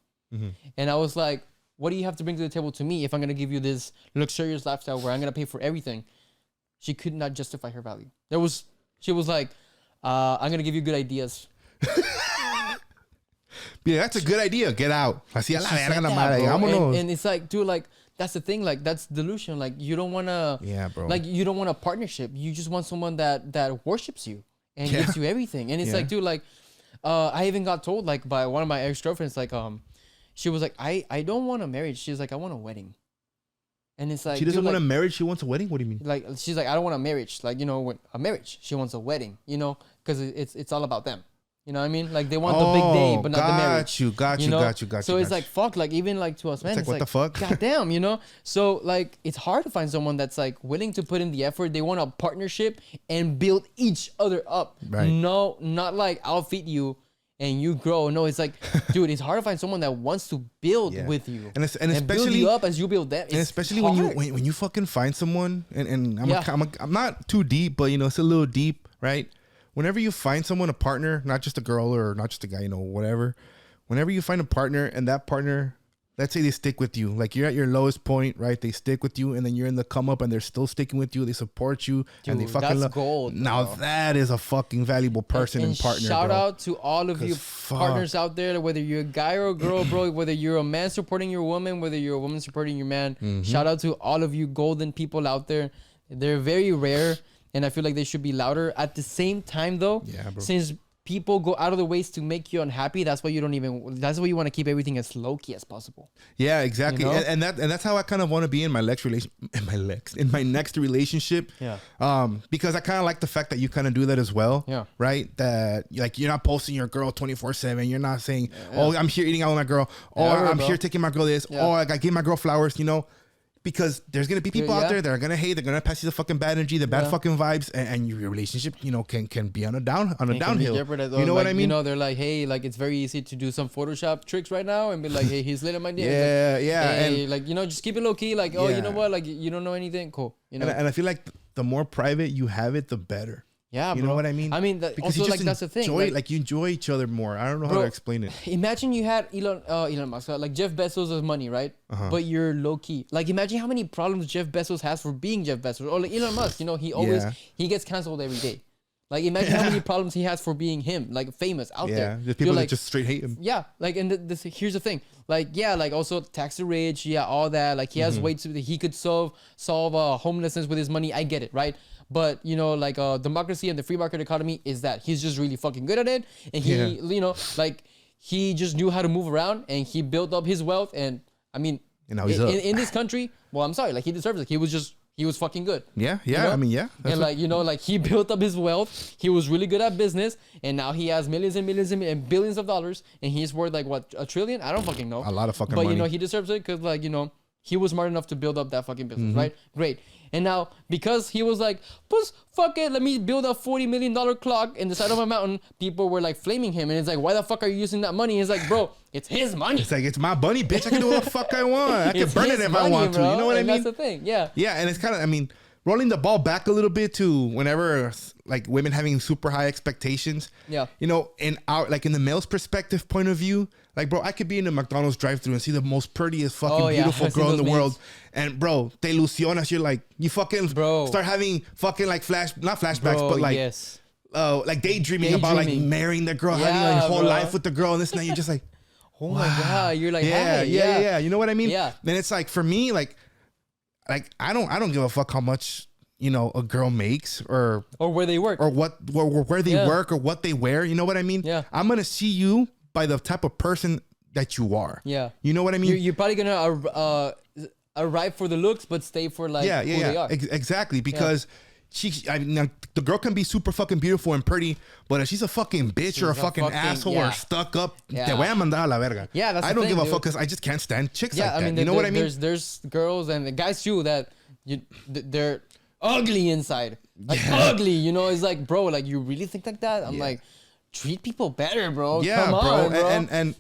and I was like, what do you have to bring to the table to me if I'm going to give you this luxurious lifestyle where I'm going to pay for everything? She could not justify her value. She was like, I'm going to give you good ideas. Yeah, that's a good idea. Get out. And it's like, dude, like, that's the thing. Like, that's delusion. Like, you don't want to. Yeah, bro. Like, you don't want a partnership. You just want someone that worships you and gives you everything. And it's like, dude, like, I even got told, like, by one of my ex-girlfriends, like, she was like, I don't want a marriage. She's like, I want a wedding. And it's like, she doesn't want a marriage. She wants a wedding. What do you mean? Like, she's like, I don't want a marriage. Like, a marriage. She wants a wedding, because it's all about them. You know what I mean? Like, they want the big day, but not the marriage. Got you. So it's like, fuck, like, even like to us, man. It's like, what the fuck? Goddamn, So, like, it's hard to find someone that's like willing to put in the effort. They want a partnership and build each other up. Right. No, not like, I'll feed you and you grow. No, it's like, dude, it's hard to find someone that wants to build with you and especially build you up as you build them. And especially when you fucking find someone, and I'm not too deep, but it's a little deep, right? Whenever you find someone, a partner, not just a girl or not just a guy, whatever. Whenever you find a partner and that partner, let's say they stick with you, like you're at your lowest point, right? They stick with you, and then you're in the come up, and they're still sticking with you. They support you, and they fucking love. Gold. Now that is a fucking valuable person and partner. Shout bro. out to all of you partners out there, whether you're a guy or a girl, bro. Whether you're a man supporting your woman, whether you're a woman supporting your man. Shout out to all of you golden people out there. They're very rare, and I feel like they should be louder. At the same time, though, since people go out of the ways to make you unhappy, that's why you want to keep everything as low-key as possible. Yeah, exactly. And that's how I kind of want to be in my next relationship. Yeah. Because I kind of like the fact that you kind of do that as well. Yeah. Right? That like you're not posting your girl 24/7. You're not saying, "Oh, I'm here eating out with my girl." "Oh, I'm here taking my girl this." "Oh, I gave my girl flowers," Because there's gonna be people out there that are gonna hate. They're gonna pass you the fucking bad energy, the bad fucking vibes, and your relationship, can be on a downhill. You know what I mean? They're like, hey, like it's very easy to do some Photoshop tricks right now and be like, hey, he's lit in my DM. Hey, and like just keep it low key. Like, you know what? Like, you don't know anything. Cool. And I feel like the more private you have it, the better. Yeah, you know what I mean? I mean, because also, like, that's the thing. You enjoy each other more. I don't know how to explain it. Imagine you had Elon Musk, like Jeff Bezos' money, right? But you're low key. Like, imagine how many problems Jeff Bezos has for being Jeff Bezos, or like Elon Musk. He always he gets canceled every day. Like, imagine how many problems he has for being him, like famous out there. Yeah, there's people You're that just straight hate him. Yeah, like, and here's the thing, like, yeah, like also tax the rich, yeah, all that. Like, he has ways to he could solve homelessness with his money. I get it, right? But you know, like, democracy and the free market economy is that he's just really fucking good at it, and he, you know, like, he just knew how to move around, and he built up his wealth, and I mean, And now he's up. in this country. Well, I'm sorry, like, he deserves it. He was fucking good. Yeah, You know? I mean, yeah. And like, you know, like, he built up his wealth. He was really good at business, and now he has millions and millions and billions of dollars, and he's worth like what, $1 trillion? I don't fucking know. A lot of fucking But money. you know, he deserves it because, like, you know, he was smart enough to build up that fucking business, right? Great. And now, because he was like, "Pues fuck it, let me build a $40 million clock in the side of a mountain," people were like flaming him, and it's like, "Why the fuck are you using that money?" He's like, "Bro, it's his money. It's like, it's my money, bitch. I can do what the fuck I want. I can It's burn it his if I money, want to. bro." You know what I And mean? That's the thing. Yeah. Yeah, and it's kind of, I mean, rolling the ball back a little bit to whenever like women having super high expectations. Yeah. You know, in our, like, in the male's perspective point of view, like, bro, I could be in a McDonald's drive-thru and see the most prettiest fucking Oh, yeah. beautiful I've seen girl in the those world, memes. and bro, te ilusionas. You're like, you fucking Bro. start having fucking like not flashbacks, Bro, but like, yes. like daydreaming about like Daydreaming. marrying the girl, having Yeah, a whole bro. life with the girl, and this and that. You're just like, Oh my god, you're like, yeah, hey, yeah. You know what I mean? Yeah. Then it's like, for me, like I don't give a fuck how much, you know, a girl makes or Or where they work. where they Yeah. work or what they wear. You know what I mean? Yeah. I'm gonna see you by the type of person that you are. Yeah. You know what I mean? You're probably gonna arrive for the looks, but stay for like who they are. Exactly, because I mean, now, the girl can be super fucking beautiful and pretty, but if she's a fucking bitch or a fucking asshole or stuck up, Yeah. te voy a mandar a la verga. Yeah, that's I the don't thing, give a dude. fuck because I just can't stand chicks Yeah, like that. I mean, you know what I mean? There's girls and the guys too that they're ugly inside, like ugly. You know, it's like, bro, like, you really think like that? I'm like, treat people better, bro. Yeah, Come bro. on, bro. And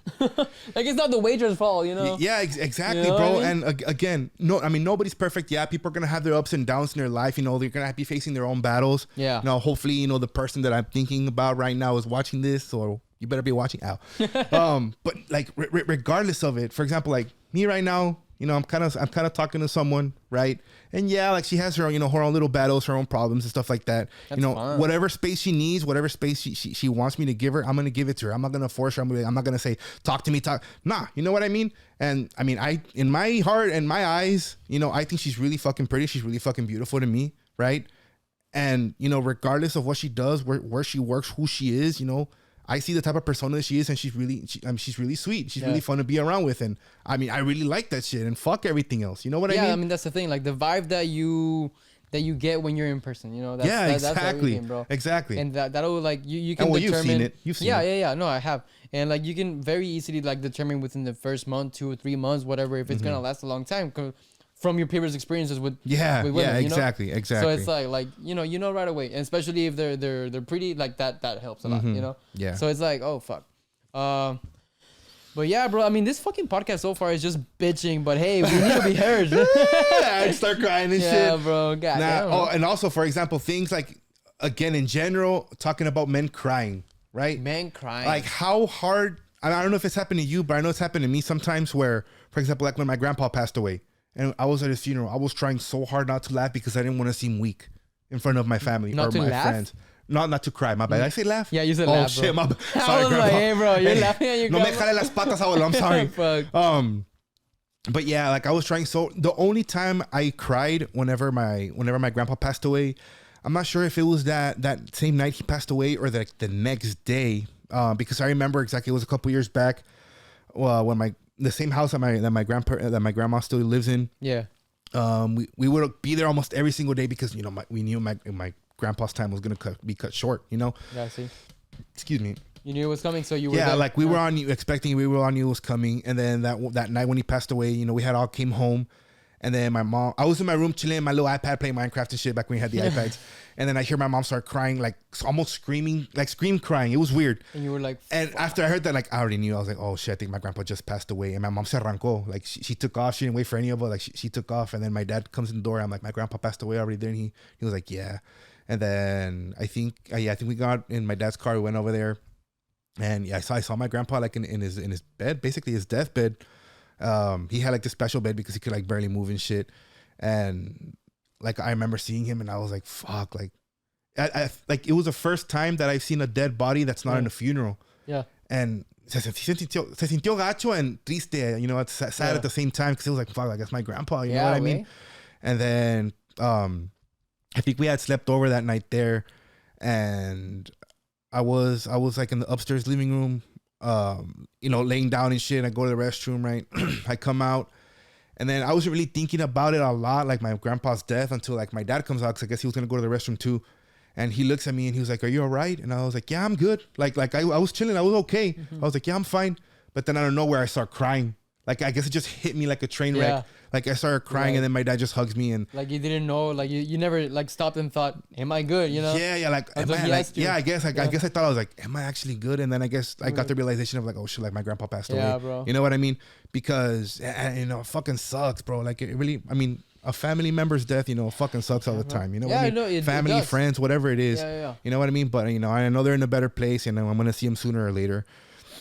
like, it's not the waitress' fault, you know? yeah, exactly, You know bro. what I mean? And again, no, I mean, nobody's perfect. Yeah, people are gonna have their ups and downs in their life. You know, they're gonna be facing their own battles. Yeah. You know, hopefully, you know, the person that I'm thinking about right now is watching this, or you better be watching out. But like, regardless of it, for example, like me right now, you know, I'm kind of talking to someone, right? And yeah, like, she has her own, you know, her own little battles, her own problems and stuff like that. That's you know, fine. whatever space she needs, whatever space she wants me to give her, I'm gonna give it to her. I'm not gonna force her. I'm not gonna say, talk to me, talk. Nah, you know what I mean? And I mean, in my heart and my eyes, you know, I think she's really fucking pretty. She's really fucking beautiful to me, right? And you know, regardless of what she does, where she works, who she is, you know, I see the type of persona that she is, and she's really sweet. She's really fun to be around with, and I mean, I really like that shit. And fuck everything else. You know what I mean? Yeah, I mean, that's the thing. Like, the vibe that you get when you're in person, you know? That's, that's exactly, everything, bro. exactly. And that'll, like, you can well, determine. you've seen yeah, it. yeah. No, I have. And like, you can very easily like determine within the first month, 2 or 3 months, whatever, if it's gonna last a long time, from your previous experiences with women, exactly. So it's like you know right away, and especially if they're pretty, like that helps a lot, you know. Yeah. So it's like, oh fuck. But yeah, bro. I mean, this fucking podcast so far is just bitching, but hey, we need to be heard. I'd start crying and shit. Yeah, bro. God damn. Oh, and also, for example, things like, again, in general, talking about men crying, right? Men crying. Like, how hard, I don't know if it's happened to you, but I know it's happened to me sometimes where, for example, like when my grandpa passed away and I was at his funeral, I was trying so hard not to laugh because I didn't want to seem weak in front of my family Not or to my laugh? friends. Not to cry. My bad. Did I say laugh? Yeah, you said oh, laugh, shit, bro. my bad. I Sorry, was grandpa. like, hey, bro, you're laughing at your No me grandma? jale las patas, abuelo. I'm sorry. Fuck. But yeah, like, I was trying so. The only time I cried whenever my grandpa passed away, I'm not sure if it was that same night he passed away or the next day, because I remember exactly, it was a couple years back, when the same house that my grandma still lives in. Yeah. We would be there almost every single day because, you know, we knew my grandpa's time was gonna be cut short. You know. Yeah. I see. Excuse me. You knew it was coming, so you were Yeah, there. like we were expecting, we all knew it was coming. And then that night when he passed away, you know, we had all came home. And then my mom, I was in my room chilling, my little iPad playing Minecraft and shit back when we had the iPads. And then I hear my mom start crying, like almost screaming, like scream crying. It was weird. And you were like, and after I heard that, like, I already knew. I was like, oh shit, I think my grandpa just passed away. And my mom se arrancó. Like she took off. She didn't wait for any of us. Like she took off. And then my dad comes in the door. I'm like, my grandpa passed away already. Then he was like, yeah. And then I think we got in my dad's car. We went over there. And yeah, I saw my grandpa like in his bed, basically his deathbed. He had like this special bed because he could like barely move and shit. And like, I remember seeing him and I was like, fuck, like, like it was the first time that I've seen a dead body that's not in a funeral. Yeah. And se sintió gacho and triste, you know, it's sad at the same time because it was like, fuck, I guess my grandpa, you know what I mean? And then I think we had slept over that night there, and I was like in the upstairs living room, you know, laying down and shit. I go to the restroom, right? I come out, and then I wasn't really thinking about it a lot, like my grandpa's death, until like my dad comes out, because I guess he was gonna go to the restroom too. And he looks at me and he was like, "Are you all right?" And I was like, "Yeah, I'm good." Like I was chilling. I was okay. I was like, "Yeah, I'm fine." But then out of nowhere, I start crying. Like, I guess it just hit me like a train wreck. Like, I started crying, and then my dad just hugs me. And like, you didn't know, like, you never like stopped and thought, am I good? You know? Yeah. Like, I guess I thought, I was like, am I actually good? And then I guess I got the realization of like, oh shit, like my grandpa passed away. Yeah, bro. You know what I mean? Because, you know, it fucking sucks, bro. Like, it really, I mean, a family member's death, you know, fucking sucks all the time. You know what I mean? No, family, friends, whatever it is. Yeah. You know what I mean? But, you know, I know they're in a better place, and I'm going to see them sooner or later.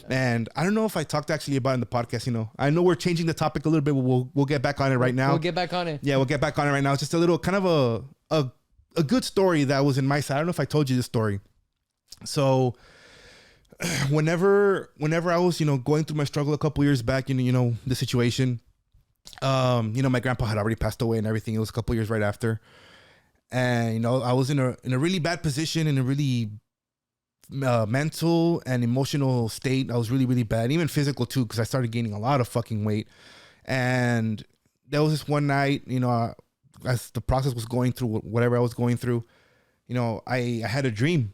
And I don't know if I talked actually about it in the podcast, you know. I know we're changing the topic a little bit, but we'll get back on it right now. We'll get back on it. Yeah, we'll get back on it right now. It's just a little kind of a good story that was in my side. I don't know if I told you this story. So whenever I was, you know, going through my struggle a couple years back, you know, the situation, you know, my grandpa had already passed away and everything. It was a couple years right after. And, you know, I was in a really bad position, in a really mental and emotional state. I was really, really bad, even physical too, because I started gaining a lot of fucking weight. And there was this one night, you know, as the process was going through whatever I was going through, you know, I had a dream.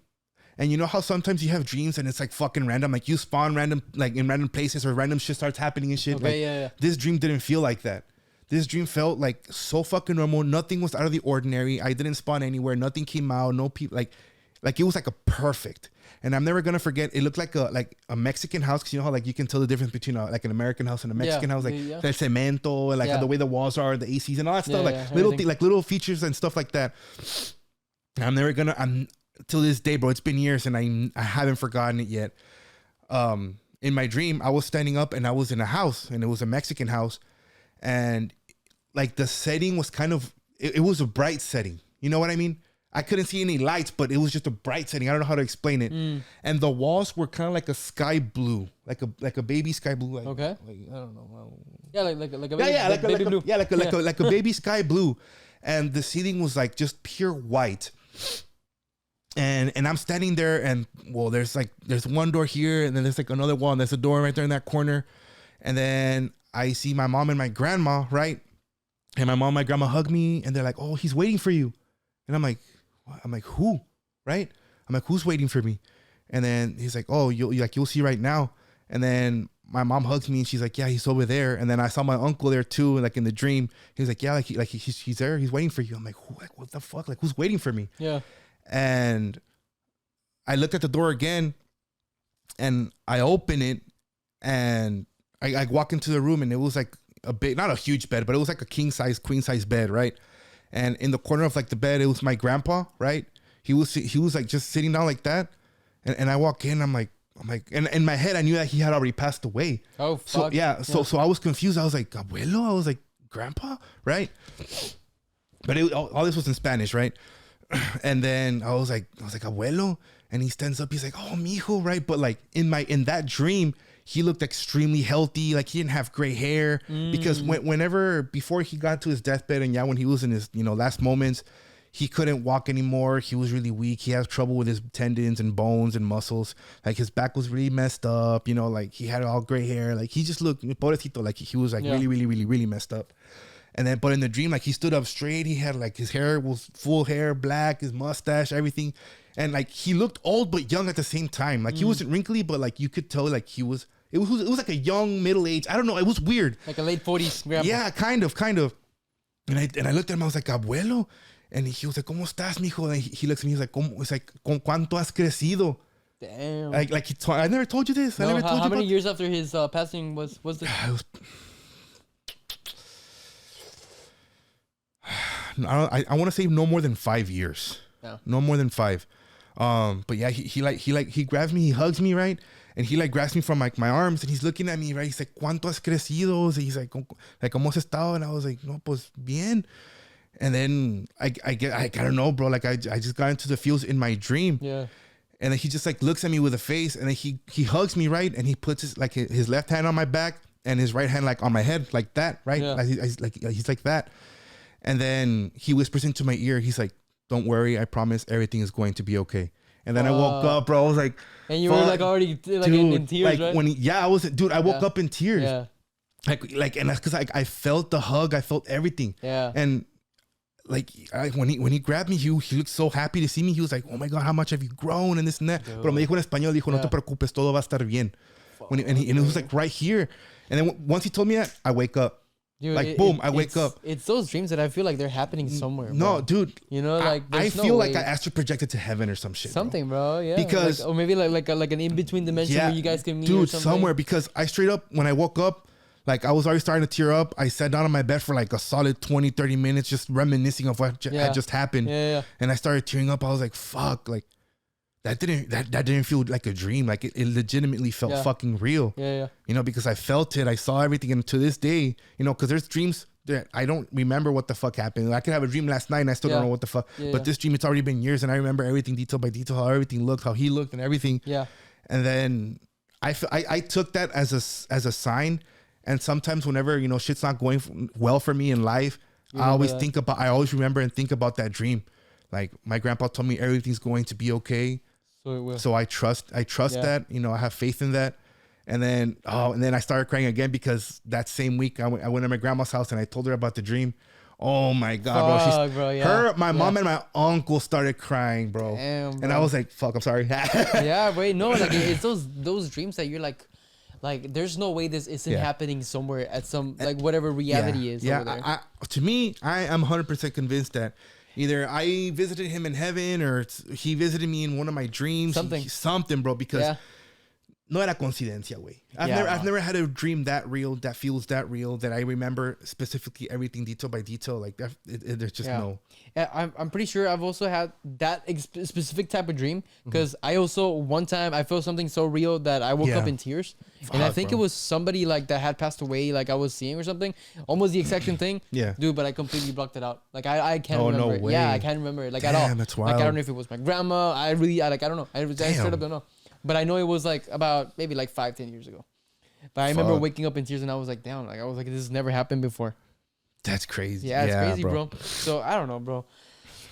And you know how sometimes you have dreams and it's like fucking random, like you spawn random, like in random places, or random shit starts happening and shit. Okay, This dream didn't feel like that. This dream felt like so fucking normal. Nothing was out of the ordinary. I didn't spawn anywhere. Nothing came out. No people, like it was like a perfect. And I'm never gonna forget. It looked like a Mexican house, because you know how like you can tell the difference between like an American house and a Mexican house, like the cemento and like how the way the walls are, the ACs and all that stuff, like little features and stuff like that. And I'm never gonna. Till this day, bro. It's been years, and I haven't forgotten it yet. In my dream, I was standing up and I was in a house, and it was a Mexican house, and like the setting was kind of it was a bright setting. You know what I mean? I couldn't see any lights, but it was just a bright setting. I don't know how to explain it. And the walls were kind of like a sky blue, like a baby sky blue. Like, okay. Like, I don't know. Yeah, like a baby blue. Yeah, like a baby sky blue. And the ceiling was like just pure white. And I'm standing there, and well, there's one door here, and then there's like another wall, and there's a door right there in that corner. And then I see my mom and my grandma, right? And my mom and my grandma hug me, and they're like, "Oh, he's waiting for you." And I'm like, what? I'm like, who? Right? I'm like, who's waiting for me? And then he's like, oh, you'll see right now. And then my mom hugs me, and she's like, yeah, he's over there. And then I saw my uncle there too, like in the dream. He was like, yeah, he's there. He's waiting for you. I'm like, who? Like, what the fuck? Like, who's waiting for me? Yeah. And I looked at the door again, and I open it, and I walk into the room, and it was like a big, not a huge bed, but it was like a king size, queen size bed, right? And in the corner of like the bed, it was my grandpa, right? He was like just sitting down like that. And I walk in, I'm like, and in my head, I knew that he had already passed away. Oh, fuck. So I was confused. I was like, abuelo? I was like, grandpa? Right? But all this was in Spanish, right? And then I was like, abuelo? And he stands up, he's like, oh, mijo, right? But like in that dream, he looked extremely healthy. Like he didn't have gray hair, because before he got to his deathbed, and when he was in his, you know, last moments, he couldn't walk anymore. He was really weak. He had trouble with his tendons and bones and muscles. Like his back was really messed up, you know, like he had all gray hair. Like he just looked, pobrecito, like he was like really, really, really, really messed up. And then, but in the dream, like he stood up straight. He had like his hair was full hair, black, his mustache, everything. And like he looked old but young at the same time. Like he wasn't wrinkly, but like you could tell like it was like a young middle age. I don't know. It was weird. Like a late 40s grandpa. Yeah, kind of. And I looked at him. I was like, abuelo. And he was like, ¿Cómo estás, mijo? And he looks at me. He's like, ¿Cómo? It's like, ¿Con cuánto has crecido? Damn. Like I never told you this. No, how many years after his passing was this? It was, I want to say no more than 5 years. Yeah. No more than 5. But yeah, he grabs me, he hugs me, right? And he like grabs me from like my arms, and he's looking at me, right? He's like, ¿Cuánto has crecido? And he's like, ¿Cómo has estado? And I was like, no, pues bien. And then I don't know, bro. Like I just got into the feels in my dream. Yeah. And then he just like looks at me with a face, and then he hugs me, right? And he puts his left hand on my back and his right hand like on my head, like that, right? Yeah. He's like that. And then he whispers into my ear. He's like, "Don't worry, I promise everything is going to be okay." And then I woke up, bro. I was like, and you were like already like in tears, like right? I was, dude. I woke up in tears. Yeah. Like, and that's because I felt the hug. I felt everything. Yeah. And like when he grabbed me, he looked so happy to see me. He was like, "Oh my God, how much have you grown?" And this and that. Pero me dijo en español, dijo, "No te preocupes, todo va a estar bien." And it was like right here. And then once he told me that, I wake up. Dude, like boom, I wake up. It's those dreams that I feel like they're happening somewhere. No, bro. Dude. You know, like I feel like I astral projected to heaven or some shit. Something, bro. Yeah. Because or maybe like an in between dimension where you guys can meet. Dude, or something. somewhere, because I straight up when I woke up, like I was already starting to tear up. I sat down on my bed for like a solid 20, 30 minutes, just reminiscing of what had just happened. Yeah. And I started tearing up. I was like, fuck, like that didn't feel like a dream. Like it legitimately felt fucking real. Yeah. You know, because I felt it. I saw everything. And to this day, you know, because there's dreams that I don't remember what the fuck happened. I could have a dream last night and I still don't know what the fuck. But this dream, it's already been years and I remember everything detail by detail, how everything looked, how he looked and everything. Yeah. And then I took that as a sign. And sometimes whenever, you know, shit's not going well for me in life, I always remember and think about that dream. Like my grandpa told me everything's going to be okay. So it will. So I trust that, you know, I have faith in that. And then I started crying again because that same week I went to my grandma's house and I told her about the dream. Oh my God, bro. My mom and my uncle started crying, bro. Damn, bro. And I was like, fuck, I'm sorry. Yeah, wait, no, like it's those dreams that you're like there's no way this isn't happening somewhere at some like whatever reality is. Yeah, over there. To me, I am 100% convinced that either I visited him in heaven or he visited me in one of my dreams. Something, bro, because no era coincidencia, güey. I've never had a dream that real, that feels that real, that I remember specifically everything detail by detail. Like that, there's just no. Yeah, I'm pretty sure I've also had that specific type of dream because I also one time I felt something so real that I woke up in tears. Fuck, and I think it was somebody like that had passed away, like I was seeing or something. Almost the exact same thing. Yeah. Dude, but I completely blocked it out. Like I can't remember. No way. Yeah, I can't remember it like at all. That's wild. Like I don't know if it was my grandma. I don't know. I straight up don't know. But I know it was like about maybe like 5-10 years ago. But I remember waking up in tears and I was like, damn, like I was like, this has never happened before. That's crazy. Yeah, it's crazy, bro. So I don't know, bro.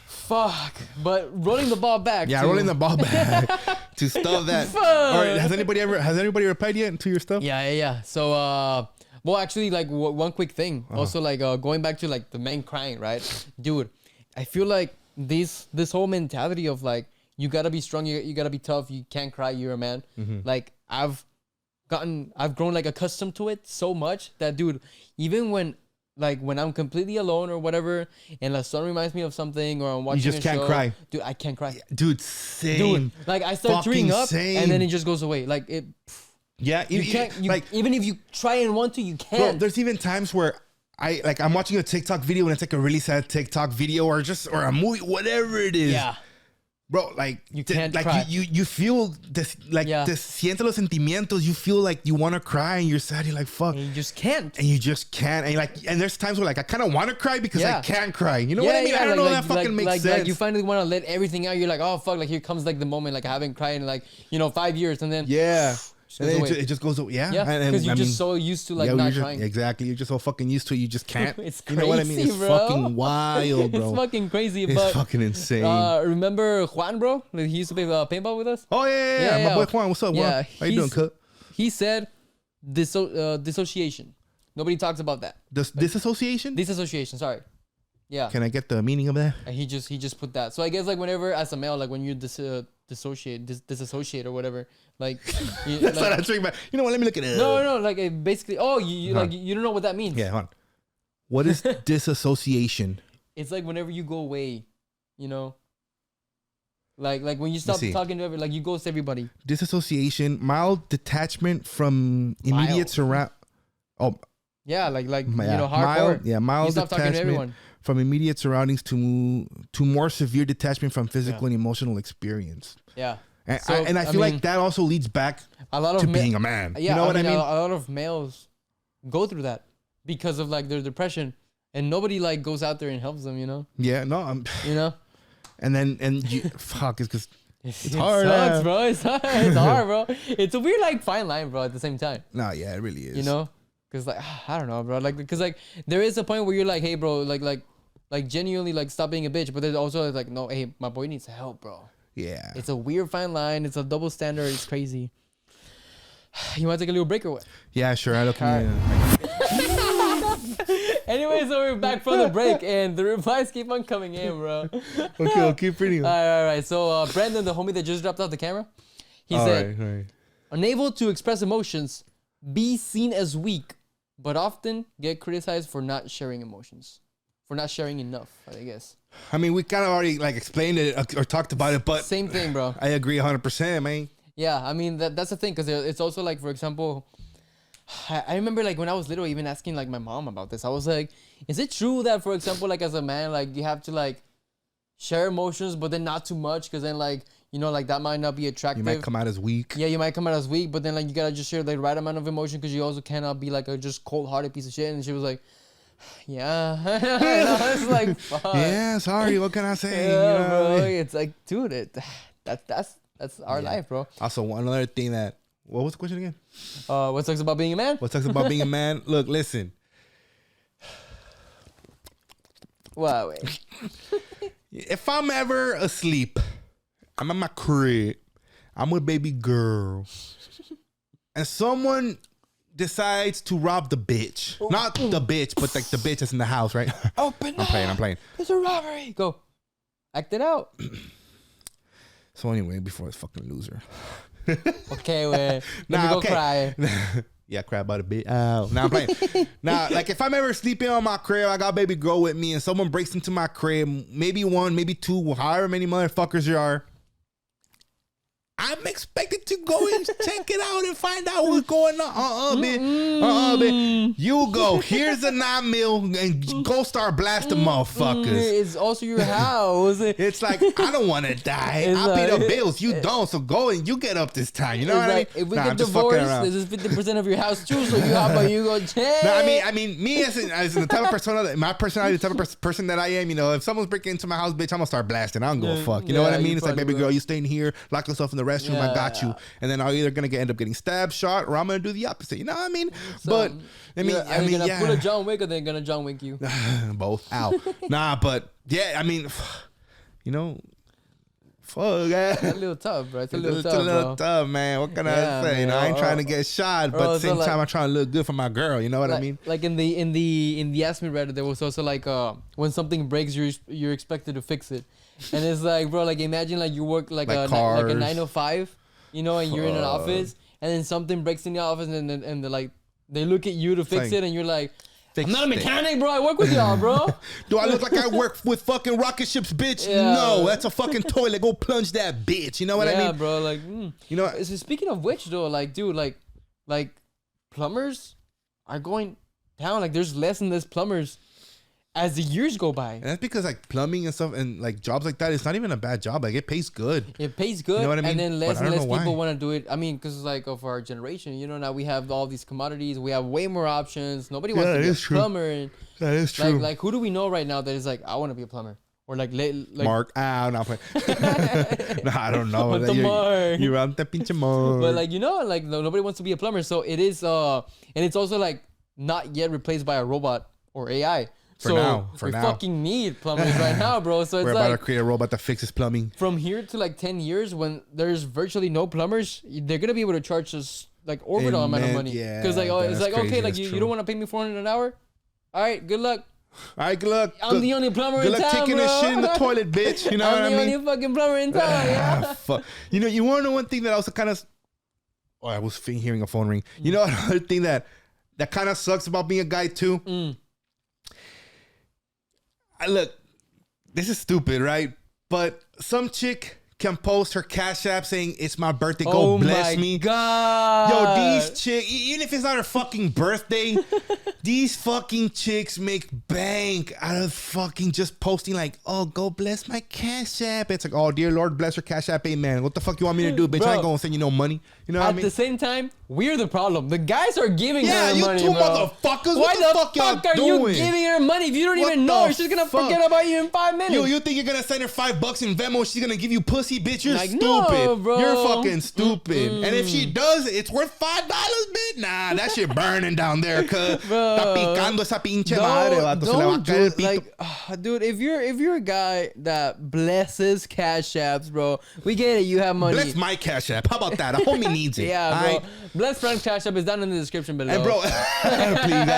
Fuck. But rolling the ball back. Yeah, rolling the ball back to stuff that. All right, has anybody replied yet to your stuff? Yeah. So well actually like one quick thing. Also like going back to like the men crying, right? Dude, I feel like this whole mentality of like you gotta be strong, you gotta be tough, you can't cry, you're a man. Like I've grown like accustomed to it so much that dude, even when I'm completely alone or whatever, and the sun reminds me of something, or I'm watching you just can't cry. Dude, I can't cry. Dude, same. Dude, like I start tearing up, and then it just goes away. Like it. Yeah, you can't. Like even if you try and want to, you can't. Bro, there's even times where I'm watching a TikTok video and it's like a really sad TikTok video or a movie, whatever it is. Yeah. Bro, like you can't cry. You feel this like this siente los sentimientos. You feel like you want to cry and you're sad. You're like fuck, and you just can't. And there's times where like I kind of want to cry because I can't cry. You know what I mean? I don't know that fucking makes sense. Like you finally want to let everything out. You're like, oh fuck, like here comes like the moment like I haven't cried in like 5 years, and then and then it just goes away. Yeah, because you're just so used to like not trying. Exactly, you're just so fucking used to it. You just can't. It's crazy, you know what I mean? It's bro. fucking wild, bro. It's fucking crazy. It's fucking insane. Remember Juan, bro? He used to play paintball with us. Oh yeah. My boy Juan. What's up, Juan? How you doing, Cut? He said dissociation. Nobody talks about that. Disassociation? Disassociation. Sorry. Yeah. Can I get the meaning of that? He just put that. So I guess like whenever as a male, like when you disassociate or whatever, like that's not answering. But you know what? Let me look at it. No, like basically. Oh, you like you don't know what that means. Yeah, hold on. What is disassociation? It's like whenever you go away, you know. Like when you stop talking to everybody, like you ghost everybody. Disassociation, mild detachment from immediate surround. Oh. Yeah, like hardcore. Mild detachment from immediate surroundings to more severe detachment from physical and emotional experience. Yeah. And I feel like that also leads back to being a man. Yeah, you know what I mean? A lot of males go through that because of like their depression and nobody like goes out there and helps them, you know? Yeah, no, I'm. You know? Fuck, it's because It's hard, sucks, bro. It's hard. It's hard, bro. It's a weird like fine line, bro. At the same time, no, yeah, it really is. you know, because like I don't know, bro. Like because like there is a point where you're like, hey, bro, like genuinely like stop being a bitch, but there's also like, no, hey, my boy needs help, bro. Yeah, It's a weird fine line. It's a double standard. It's crazy. You want to take a little break or what? yeah, sure. I look. Anyway, so we're back from the break, and the replies keep on coming in, bro. Okay, I'll keep reading. All right. So Brandon, the homie that just dropped off the camera, he said, all right. unable to express emotions, be seen as weak, but often get criticized for not sharing emotions, for not sharing enough, I guess. I mean, we kind of already like explained it or talked about it, but Same thing, bro. I agree 100%, man. Yeah, I mean, that's the thing, because it's also like, for example, I remember like when I was little, even asking like my mom about this. I was like, is it true that, for example, like as a man, like you have to like share emotions, but then not too much, because then like, you know, like that might not be attractive. You might come out as weak. Yeah, you might come out as weak, but then like you gotta just share the right amount of emotion, because you also cannot be like a just cold-hearted piece of shit. And she was like, yeah. And I was like, fuck. Yeah, sorry. What can I say? Yeah, You know bro. what I mean? It's like, dude, that's our life, bro. Also, one other thing that, what was the question again? What sucks about being a man? What sucks about being a man? Look, listen. Wow, wait. If I'm ever asleep, I'm at my crib, I'm with baby girl, and someone decides to rob the bitch. Not the bitch, but like the bitch that's in the house, right? Open up. I'm playing. It's a robbery. Go. Act it out. So anyway, before this fucking loser. Okay, wait. Let me go cry. Yeah, cry about a bit. Now I'm playing. Now, like if I'm ever sleeping on my crib, I got baby girl with me, and someone breaks into my crib, maybe one, maybe two, however many motherfuckers there are, I'm expected to go and check it out and find out what's going on. Bitch. You go. Here's a 9 mil and go start blasting motherfuckers. It's also your house. It's like, I don't want to die. It's I'll pay like- the bills. You don't. So go and you get up this time. You know It's what I mean? like, if we Nah, get I'm just fucking divorced, around. this is 50% of your house too. So how about you go check? No, I mean, me as the type of person, my personality, the type of person that I am, you know, if someone's breaking into my house, bitch, I'm gonna start blasting. I don't give a fuck. You know what I Yeah, mean? you It's like, probably baby girl, will. you staying here, lock yourself in the restroom. I got you. And then I'm either gonna end up getting stabbed, shot, or I'm gonna do the opposite. You know what I mean? But I mean, are you gonna yeah, pull a John Wick, or they're gonna John Wick you? both. Ow. Nah, but yeah, I mean, you know, fuck. It's a little tough, bro. It's a little tough, bro. tough, man. What can Yeah, I say? You know, I ain't trying to get shot, but at the same like- time, I'm trying to look good for my girl. You know what I mean? Like in the Ask Me Reddit, there was also like when something breaks, you're expected to fix it, and it's like, bro, like imagine like you work like a cars. 9 to 5, you know, and you're in an office, and then something breaks in the office, and they're like they look at you to fix like, it, and you're like, fix I'm not a it. mechanic, bro. I work with y'all, bro. Do I look like I work with fucking rocket ships, bitch? Yeah. No, that's a fucking toilet. Go plunge that bitch. You know what I Yeah, mean? bro. Like, You know, So speaking of which, though, like, dude, like plumbers are going down. Like, there's less and less plumbers as the years go by. and that's because like plumbing and stuff and like jobs like that, it's not even a bad job. Like it pays good. It pays good, You know what I mean? and then But less I and don't less know people why. want to do it. I mean, because like of our generation, you know, now we have all these commodities. We have way more options. Nobody wants Yeah, to it be a is true. plumber. And That is true. like who do we know right now that is like, I want to be a plumber, or like Mark, no, no, I don't know. What the Mark? You're on the pinche Mark. But like, you know, like nobody wants to be a plumber. So it is and it's also like not yet replaced by a robot or AI. For now. we fucking need plumbers right now, bro. So it's We're about to like create a robot that fixes plumbing. from here to like 10 years, when there's virtually no plumbers, they're gonna be able to charge us like orbital amount of money. Yeah, Because like, it's that's like, okay, crazy, like that's you true. don't want to pay me $400 an hour. All right, good luck. All right, good luck. I'm the only plumber Good in luck town, taking bro. this shit in the toilet, bitch. You know I'm what I the mean? only fucking plumber in town. Yeah. Fuck. You know, you want to know one thing that also kind of. Oh, I was hearing a phone ring. You know another thing that kind of sucks about being a guy too. Look, this is stupid, right? But some chick can post her Cash App saying it's my birthday. Go bless me. God. Yo, these chicks, even if it's not her fucking birthday, these fucking chicks make bank out of fucking just posting like, oh, go bless my Cash App. It's like, oh, dear Lord, bless her Cash App. Amen. What the fuck you want me to do, bitch? Bro, I ain't gonna send you no money. You know what I mean? At the same time, we're the problem. The guys are giving her you money, two bro. motherfuckers. Why What the fuck y'all are doing? you giving her money if you don't What even know the her? She's gonna fuck? forget about you in 5 minutes. You think you're gonna send her $5 in Venmo? She's gonna give you pussy, bitch? You're Like, stupid. no, bro. You're fucking stupid. And if she does, it's worth $5, bitch. Nah, that shit burning down there. Cause está picando esa pinche madre. Vato. Se le va a caer el pito. Dude, if you're a guy that blesses Cash Apps, bro, we get it. You have money. Bless my Cash App. How about that? A homie needs it. Yeah, bro. Right? Bless Frank's Cash App is down in the description below. And bro, please,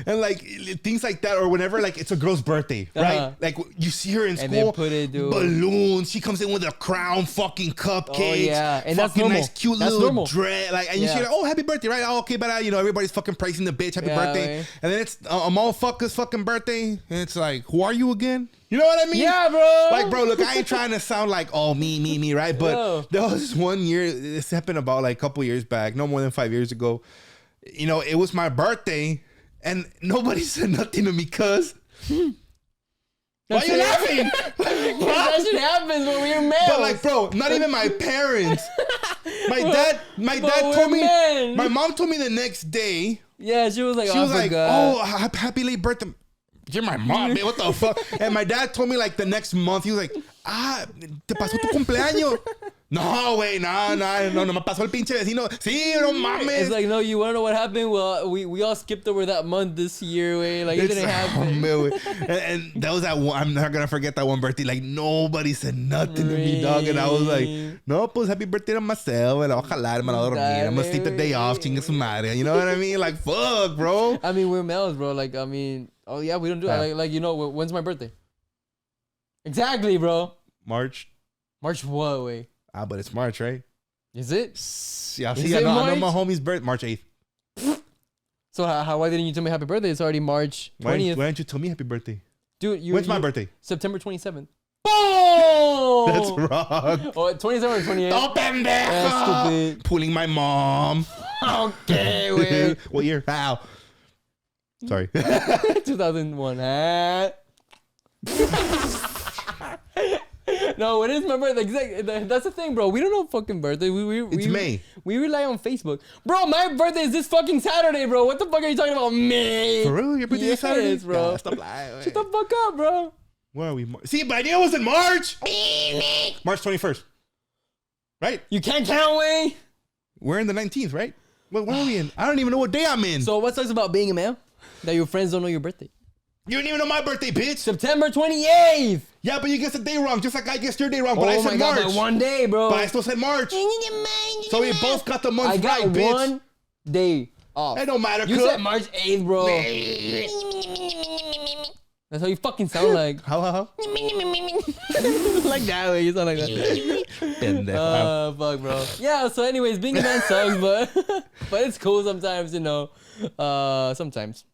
and like things like that, or whenever like it's a girl's birthday, right? Like you see her in school, and they put it, dude. Balloons. She comes in with a crown, fucking cupcakes. Oh, yeah, and that's fucking normal. nice, cute That's little normal. dress. Like, and you see like, oh, happy birthday, right? Oh, okay, but everybody's fucking praising the bitch, happy birthday, man. and then it's a motherfucker's fucking birthday, and it's like, who are you again? You know what I mean? Yeah, bro. Like, bro, look, I ain't trying to sound like, oh, me, right? But No. there was this one year, this happened about like a couple years back, no more than 5 years ago. You know, it was my birthday, and nobody said nothing to me, cuz. Why are you laughing? That shit happens when we're males. But like, bro, not even my parents. My dad we're told me, men. my mom told me the next day, Yeah, she was like, she was like, forgot. oh, happy late birthday. You're my mom, man. What the fuck? And my dad told me like the next month, he was like, te pasó tu cumpleaños. No, güey, no me pasó el pinche vecino. Sí, no mames. It's like, no, you want to know what happened? Well, we all skipped over that month this year, way. Like, it didn't happen. And that was that one. I'm not gonna forget that one birthday. Like nobody said nothing to me, dog. And I was like, no, pues happy birthday to myself. And I'll jalar, me la voy a dormir. I'm gonna sleep the day off, chingue su madre. You know what I mean? Like, fuck, bro. I mean, we're males, bro. Like, I mean, oh yeah, we don't do it. Like, you know, when's my birthday? Exactly, bro. March what, way? but it's March, right? Is it? Yeah, Is it I know March? my homie's birthday, March 8th. So why didn't you tell me happy birthday? It's already March 20th. Why didn't you tell me happy birthday? Dude, when's my birthday? September 27th. Boom! That's wrong. Oh, 27 or 28? Oh, pendejo! That's stupid. Pulling my mom. Okay, wait. What year? How? Sorry. 2001. No, it is my birthday. Exactly. That's the thing, bro. We don't know fucking birthday. It's May. We rely on Facebook. Bro, my birthday is this fucking Saturday, bro. What the fuck are you talking about? May. For real? Your birthday is Saturday? Yes, bro. God, stop lying. Shut the fuck up, bro. Where are we? See, but I knew it was in March. March 21st. Right? You can't count, way. We're in the 19th, right? Where are we in? I don't even know what day I'm in. So what sucks about being a male? That your friends don't know your birthday. You don't even know my birthday, bitch. September 28th. Yeah, but you guessed the day wrong, just like I guessed your day wrong. But Oh I my said God, March. by one day, bro. But I still said March. So we both got the month I got right, bitch. one day off. It don't matter, You cook. said March 8th, bro. That's how you fucking sound like. How? Like that way. You sound like that. Fuck, bro. Yeah, so anyways, being a man sucks, but it's cool sometimes, you know. Sometimes.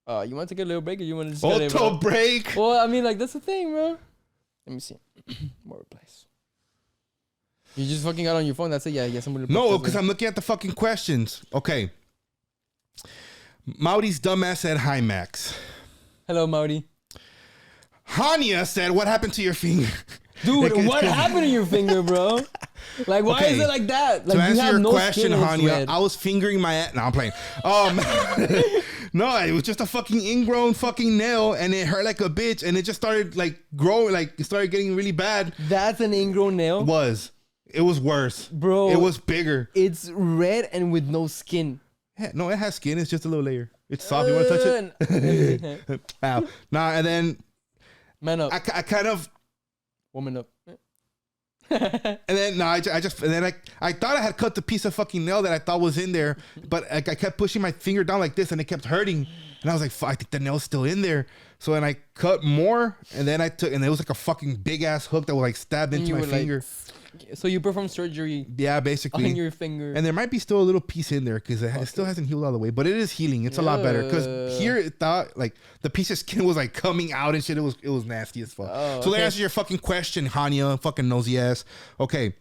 You want to take a little break or you want to just cut it, bro? Auto break. Well, I mean, like, that's the thing, bro. Let me see. More replies. You just fucking got on your phone. That's it. Yeah, somebody. No, because I'm looking at the fucking questions. Okay. Maudi's dumbass said, hi, Max. Hello, Marty. Hania said, what happened to your finger? Dude, what happened to your finger, bro? Like, why is it like that? Like, to answer have your no question, skin and it's Hania, red. I was fingering my ass. No, I'm playing. No, it was just a fucking ingrown fucking nail, and it hurt like a bitch, and it just started like growing, like it started getting really bad. That's an ingrown nail? It was worse. Bro. It was bigger. It's red and with no skin. No, it has skin. It's just a little layer. It's soft. You want to touch it? Ow. Nah, and then Man up. I kind of... Woman up. And then I thought I had cut the piece of fucking nail that I thought was in there, but I kept pushing my finger down like this, and it kept hurting. And I was like, "Fuck, I think the nail's still in there." So then I cut more, and then and it was like a fucking big ass hook that was like stabbed into my finger. So you performed surgery. Yeah, basically on your finger, and there might be still a little piece in there because it still hasn't healed all the way, but it is healing. It's a lot better because here it thought like the piece of skin was like coming out and shit. It was nasty as fuck. So that answers your fucking question, Hanya, fucking nosy ass. Okay,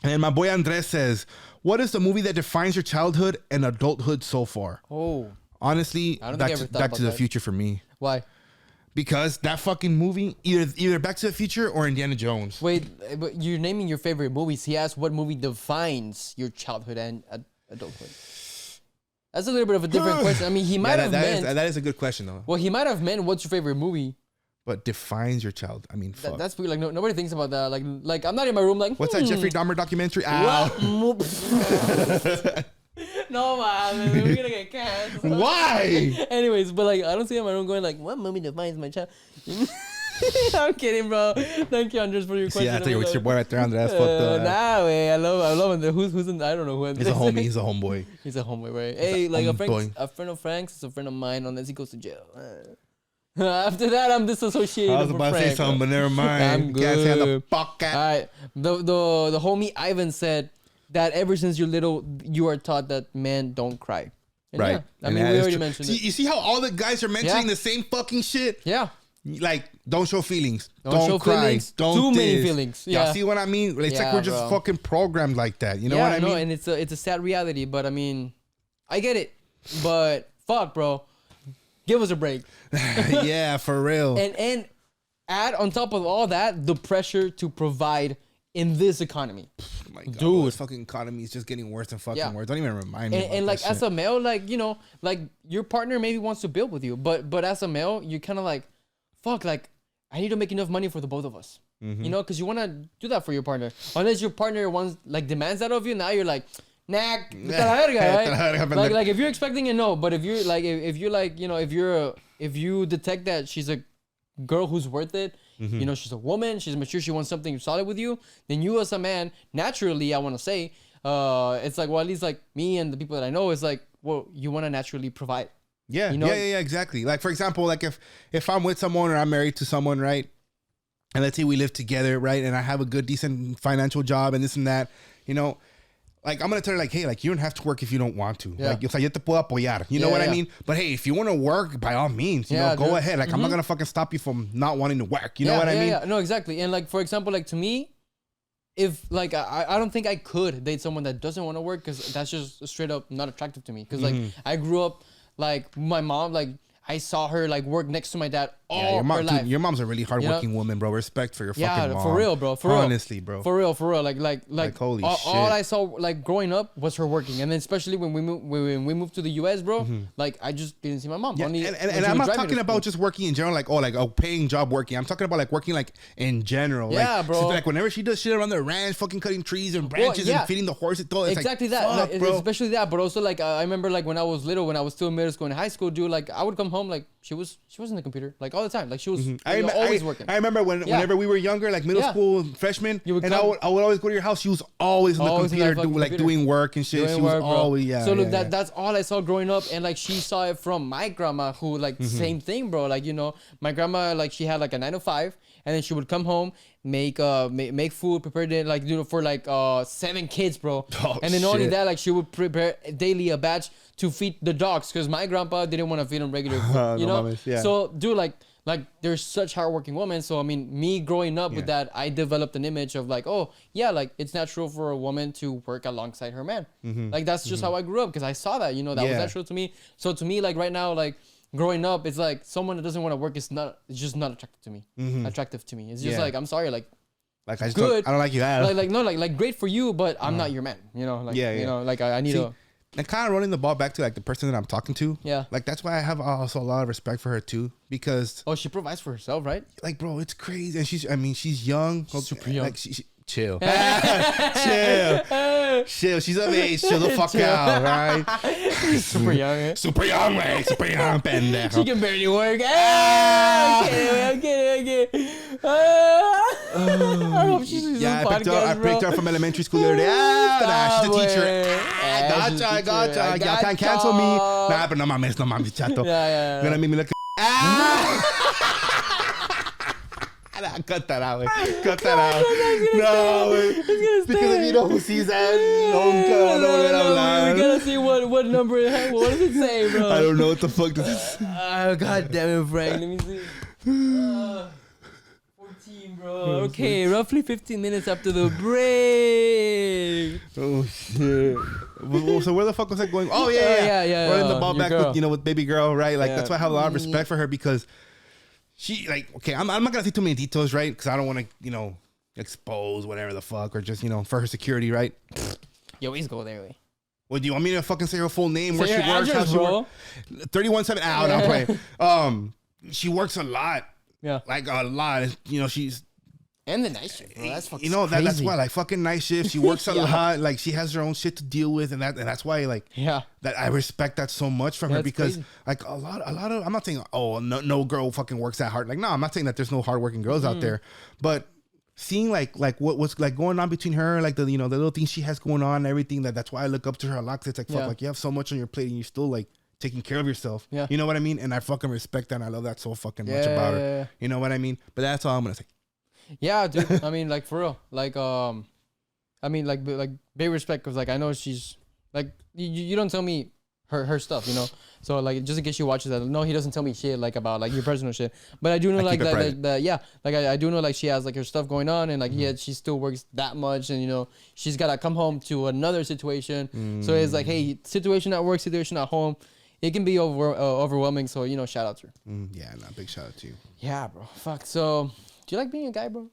and my boy Andres says, "What is the movie that defines your childhood and adulthood so far?" Oh, honestly, I don't think I ever thought Back to the that. Future for me. Why? Because that fucking movie, either Back to the Future or Indiana Jones. Wait, but you're naming your favorite movies. He asked what movie defines your childhood and adulthood. That's a little bit of a different question. I mean, he might have meant... that is a good question, though. Well, he might have meant what's your favorite movie. But defines your child. I mean, fuck. That's weird. Like, nobody thinks about that. Like I'm not in my room like... What's that Jeffrey Dahmer documentary? Ow. No, man. We're gonna get canceled. Why? Anyways, but like, I don't see in my room going like, what movie defines my child? I'm kidding, bro. Thank you, Andres, for your question. Yeah, I tell you, it's your boy right there, Andres. Fucked up. Nah, way. I love him. Who's in? I don't know who. He's a homie. He's a homeboy. He's a homeboy, right? Hey, like a friend of Frank's is a friend of mine unless he goes to jail. After that, I'm disassociated. I was about to say something, but never mind. I'm good. The fuck out. All right. The homie Ivan said that ever since you're little, you are taught that men don't cry. And right. Yeah, I mean, we already mentioned it. You see how all the guys are mentioning the same fucking shit? Yeah. Like, don't show feelings. Don't show cry. Feelings. Don't Too many feelings. Yeah. Y'all see what I mean? It's like we're just fucking programmed like that. You know what I mean? And it's a sad reality, but I mean, I get it. But fuck, bro. Give us a break. Yeah, for real. And add on top of all that, the pressure to provide in this economy. Oh my God, dude, this fucking economy is just getting worse and fucking worse. Don't even remind me. And like as a male, like, you know, like your partner maybe wants to build with you, but as a male, you kind of like, fuck, like I need to make enough money for the both of us. Mm-hmm. You know, because you want to do that for your partner. Unless your partner wants like demands that of you, now you're like, nah, right? like if you're expecting a no, but if you're like if you're like, you know, if you detect that she's a girl who's worth it. Mm-hmm. You know, she's a woman, she's mature, she wants something solid with you, then you as a man, naturally, I want to say, it's like, well, at least like me and the people that I know, is like, well, you want to naturally provide. Yeah, you know? yeah, exactly. Like, for example, like if I'm with someone or I'm married to someone, right? And let's say we live together, right? And I have a good, decent financial job and this and that, you know, like, I'm going to tell her, like, hey, like, you don't have to work if you don't want to. Yeah. Like, o sea, yo te puedo apoyar. You know what I mean? But, hey, if you want to work, by all means, you know, go ahead. Like, I'm not going to fucking stop you from not wanting to work. You know what I mean? Yeah, no, exactly. And, like, for example, like, to me, if, like, I don't think I could date someone that doesn't want to work because that's just straight up not attractive to me. Because, like, I grew up, like, my mom, like, I saw her like work next to my dad all her life. Dude, your mom's a really hardworking woman, bro. Respect for your fucking mom. For real, bro. Honestly, bro. For real. Like holy all, shit. all I saw like growing up was her working, and then especially when we moved to the US, bro. Mm-hmm. Like I just didn't see my mom. Yeah, and I'm not talking about just working in general, like a paying job working. I'm talking about like working like in general. Yeah, like, bro. So, like whenever she does shit around the ranch, fucking cutting trees and branches and feeding the horses, it's exactly like, that. fuck, bro. Especially that, but also like I remember like when I was little, when I was still in middle school and high school, dude. Like I would come home like she was in the computer like all the time. Like she was always working. I remember whenever we were younger, like middle school freshmen, and I would always go to your house. She was always in the computer, doing work and shit. She was always So look, that's all I saw growing up, and like she saw it from my grandma, who like same thing, bro. Like, you know, my grandma, like she had like a 9 to 5, and then she would come home, make food, prepare it like, you know, for like 7 kids, bro. And then only that, like she would prepare daily a batch to feed the dogs, because my grandpa didn't want to feed them regular food, you know. So dude, like there's such hardworking women. So I mean, me growing up with that, I developed an image of like, oh yeah, like it's natural for a woman to work alongside her man. Like that's just how I grew up, because I saw that, you know, that was natural to me. So to me, like right now, like growing up, it's like someone that doesn't want to work it's just not attractive to me. It's just like, I'm sorry, like I just good. I don't like you that. Like great for you, but I'm not your man. You know, like you know, like I need to. And kind of running the ball back to like the person that I'm talking to. Yeah. Like that's why I have also a lot of respect for her too, because she provides for herself, right? Like, bro, it's crazy, and she's young, super young. Like she chill, chill. She's of age. Chill the fuck out, right? Super young, eh? Super young, man. Super young, pendejo. She can barely work. I'm kidding. I hope she's I picked her from elementary school the other day. She's a teacher. Gotcha. Y'all can't cancel me. Nah, but no mames, chato. Yeah. Gonna make me look. Nah, cut that out, man. Cut that out. No, man. Because if you know who sees that, we gotta see what number it has. What does it say, bro? I don't know what the fuck this is. Oh, God damn it, Frank. Let me see. 14, bro. Okay, roughly 15 minutes after the break. Oh, shit. So where the fuck was I going? Oh, yeah. Running the ball back with baby girl, right? Like, that's why I have a lot of respect for her because she, like, okay, I'm not going to say too many details, right? Because I don't want to, expose whatever the fuck or just, for her security, right? You always go there, way. Well, do you want me to fucking say her full name, where say she works, how she works? 317 out. I'm playing. She works a lot. Yeah. Like a lot. She's. And the night shift, bro. That's fucking that's why, like, fucking night shift. She works a lot. Like, she has her own shit to deal with, and that's why, like, that I respect that so much from her because, crazy. Like, a lot of, I'm not saying, no girl fucking works that hard. Like, no, I'm not saying that there's no hardworking girls out there, but seeing like what's like going on between her, like the the little things she has going on, and everything that's why I look up to her a lot. Cause it's like fuck, like you have so much on your plate and you're still like taking care of yourself. Yeah, you know what I mean? And I fucking respect that. And I love that so fucking much about her. You know what I mean? But that's all I'm gonna say. Yeah, dude. I mean, like for real. Like I mean, like big respect because like I know she's like you don't tell me her stuff, So like just in case she watches that, no, he doesn't tell me shit like about like your personal shit. But I do know like that I do know like she has like her stuff going on and like she still works that much and she's gotta come home to another situation. So it's like, hey, situation at work, situation at home. It can be overwhelming. So shout out to her. Yeah, no, big shout out to you. Yeah, bro. Fuck. So do you like being a guy, bro?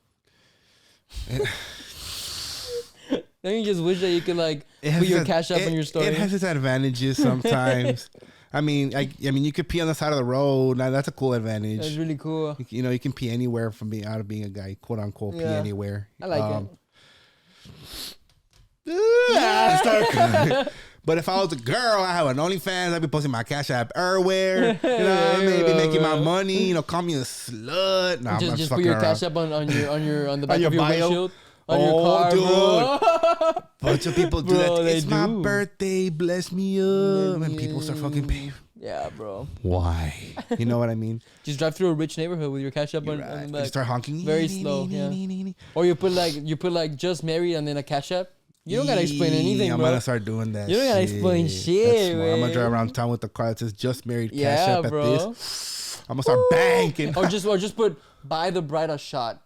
Don't you just wish that you could like put your cash up on your story? It has its advantages sometimes. I mean, you could pee on the side of the road. Now that's a cool advantage. That's really cool. You can pee anywhere from being a guy, quote unquote, pee anywhere. I like it. But if I was a girl, I have an OnlyFans. I'd be posting my cash app everywhere. Maybe making my money. Call me a slut. Nah, just put your cash app on the back of your windshield. On your car, dude. Bro. Bunch of people do that. It's my birthday, bless me up. And people start fucking paying. Yeah, bro. Why? You know what I mean? Just drive through a rich neighborhood with your cash up on the back. You start honking. Very slow, Or you put like just married and then a cash app. You don't gotta explain anything, bro. I'm gonna start doing that. You don't gotta explain shit, man. I'm gonna drive around town with the car that says just married cash app at this. I'm gonna start banking. Or just put buy the bride a shot.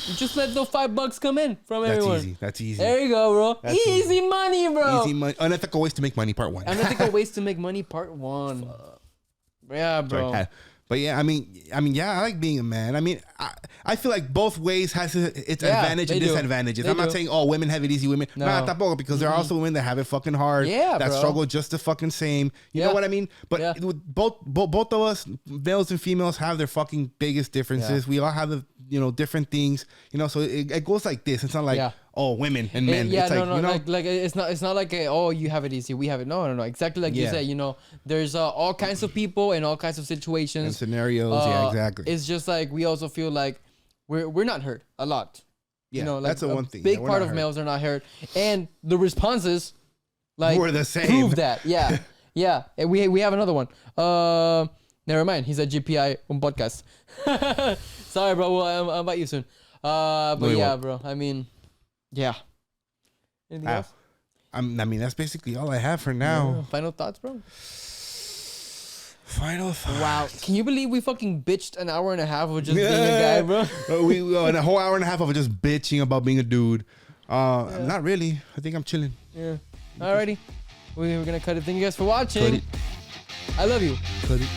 You just let those $5 come in from everyone. That's easy. There you go, bro. Easy money, bro. Easy money. Unethical ways to make money, part 1. Unethical ways to make money, part 1. Yeah, bro. Sorry, but yeah, I mean, yeah, I like being a man. I mean, I feel like both ways has its advantage and disadvantages. I'm not saying women have it easy, women. No, tampoco, because there are also women that have it fucking hard. Yeah, that struggle just the fucking same. You know what I mean? But with both of us, males and females, have their fucking biggest differences. Yeah. We all have different things. So it goes like this. It's not like women and men. Yeah, it's like it's not like you have it easy, we have it. No. Exactly like you said. There's all kinds of people and all kinds of situations and scenarios. Yeah, exactly. It's just like we also feel like we're not hurt a lot. Yeah, like that's the one thing. Big part of males are not hurt, and the responses we're the same. Prove that. Yeah, yeah. And we have another one. Never mind. He's at GPI on podcast. Sorry, bro. Well, I'll invite you soon. But no, yeah, bro. I mean, yeah. Anything else? I mean, that's basically all I have for now. Yeah. Final thoughts, bro? Final thoughts. Wow. Can you believe we fucking bitched an hour and a half of just being a guy, bro? And a whole hour and a half of just bitching about being a dude. Not really. I think I'm chilling. Yeah. Alrighty. We're going to cut it. Thank you guys for watching. I love you. Cut it.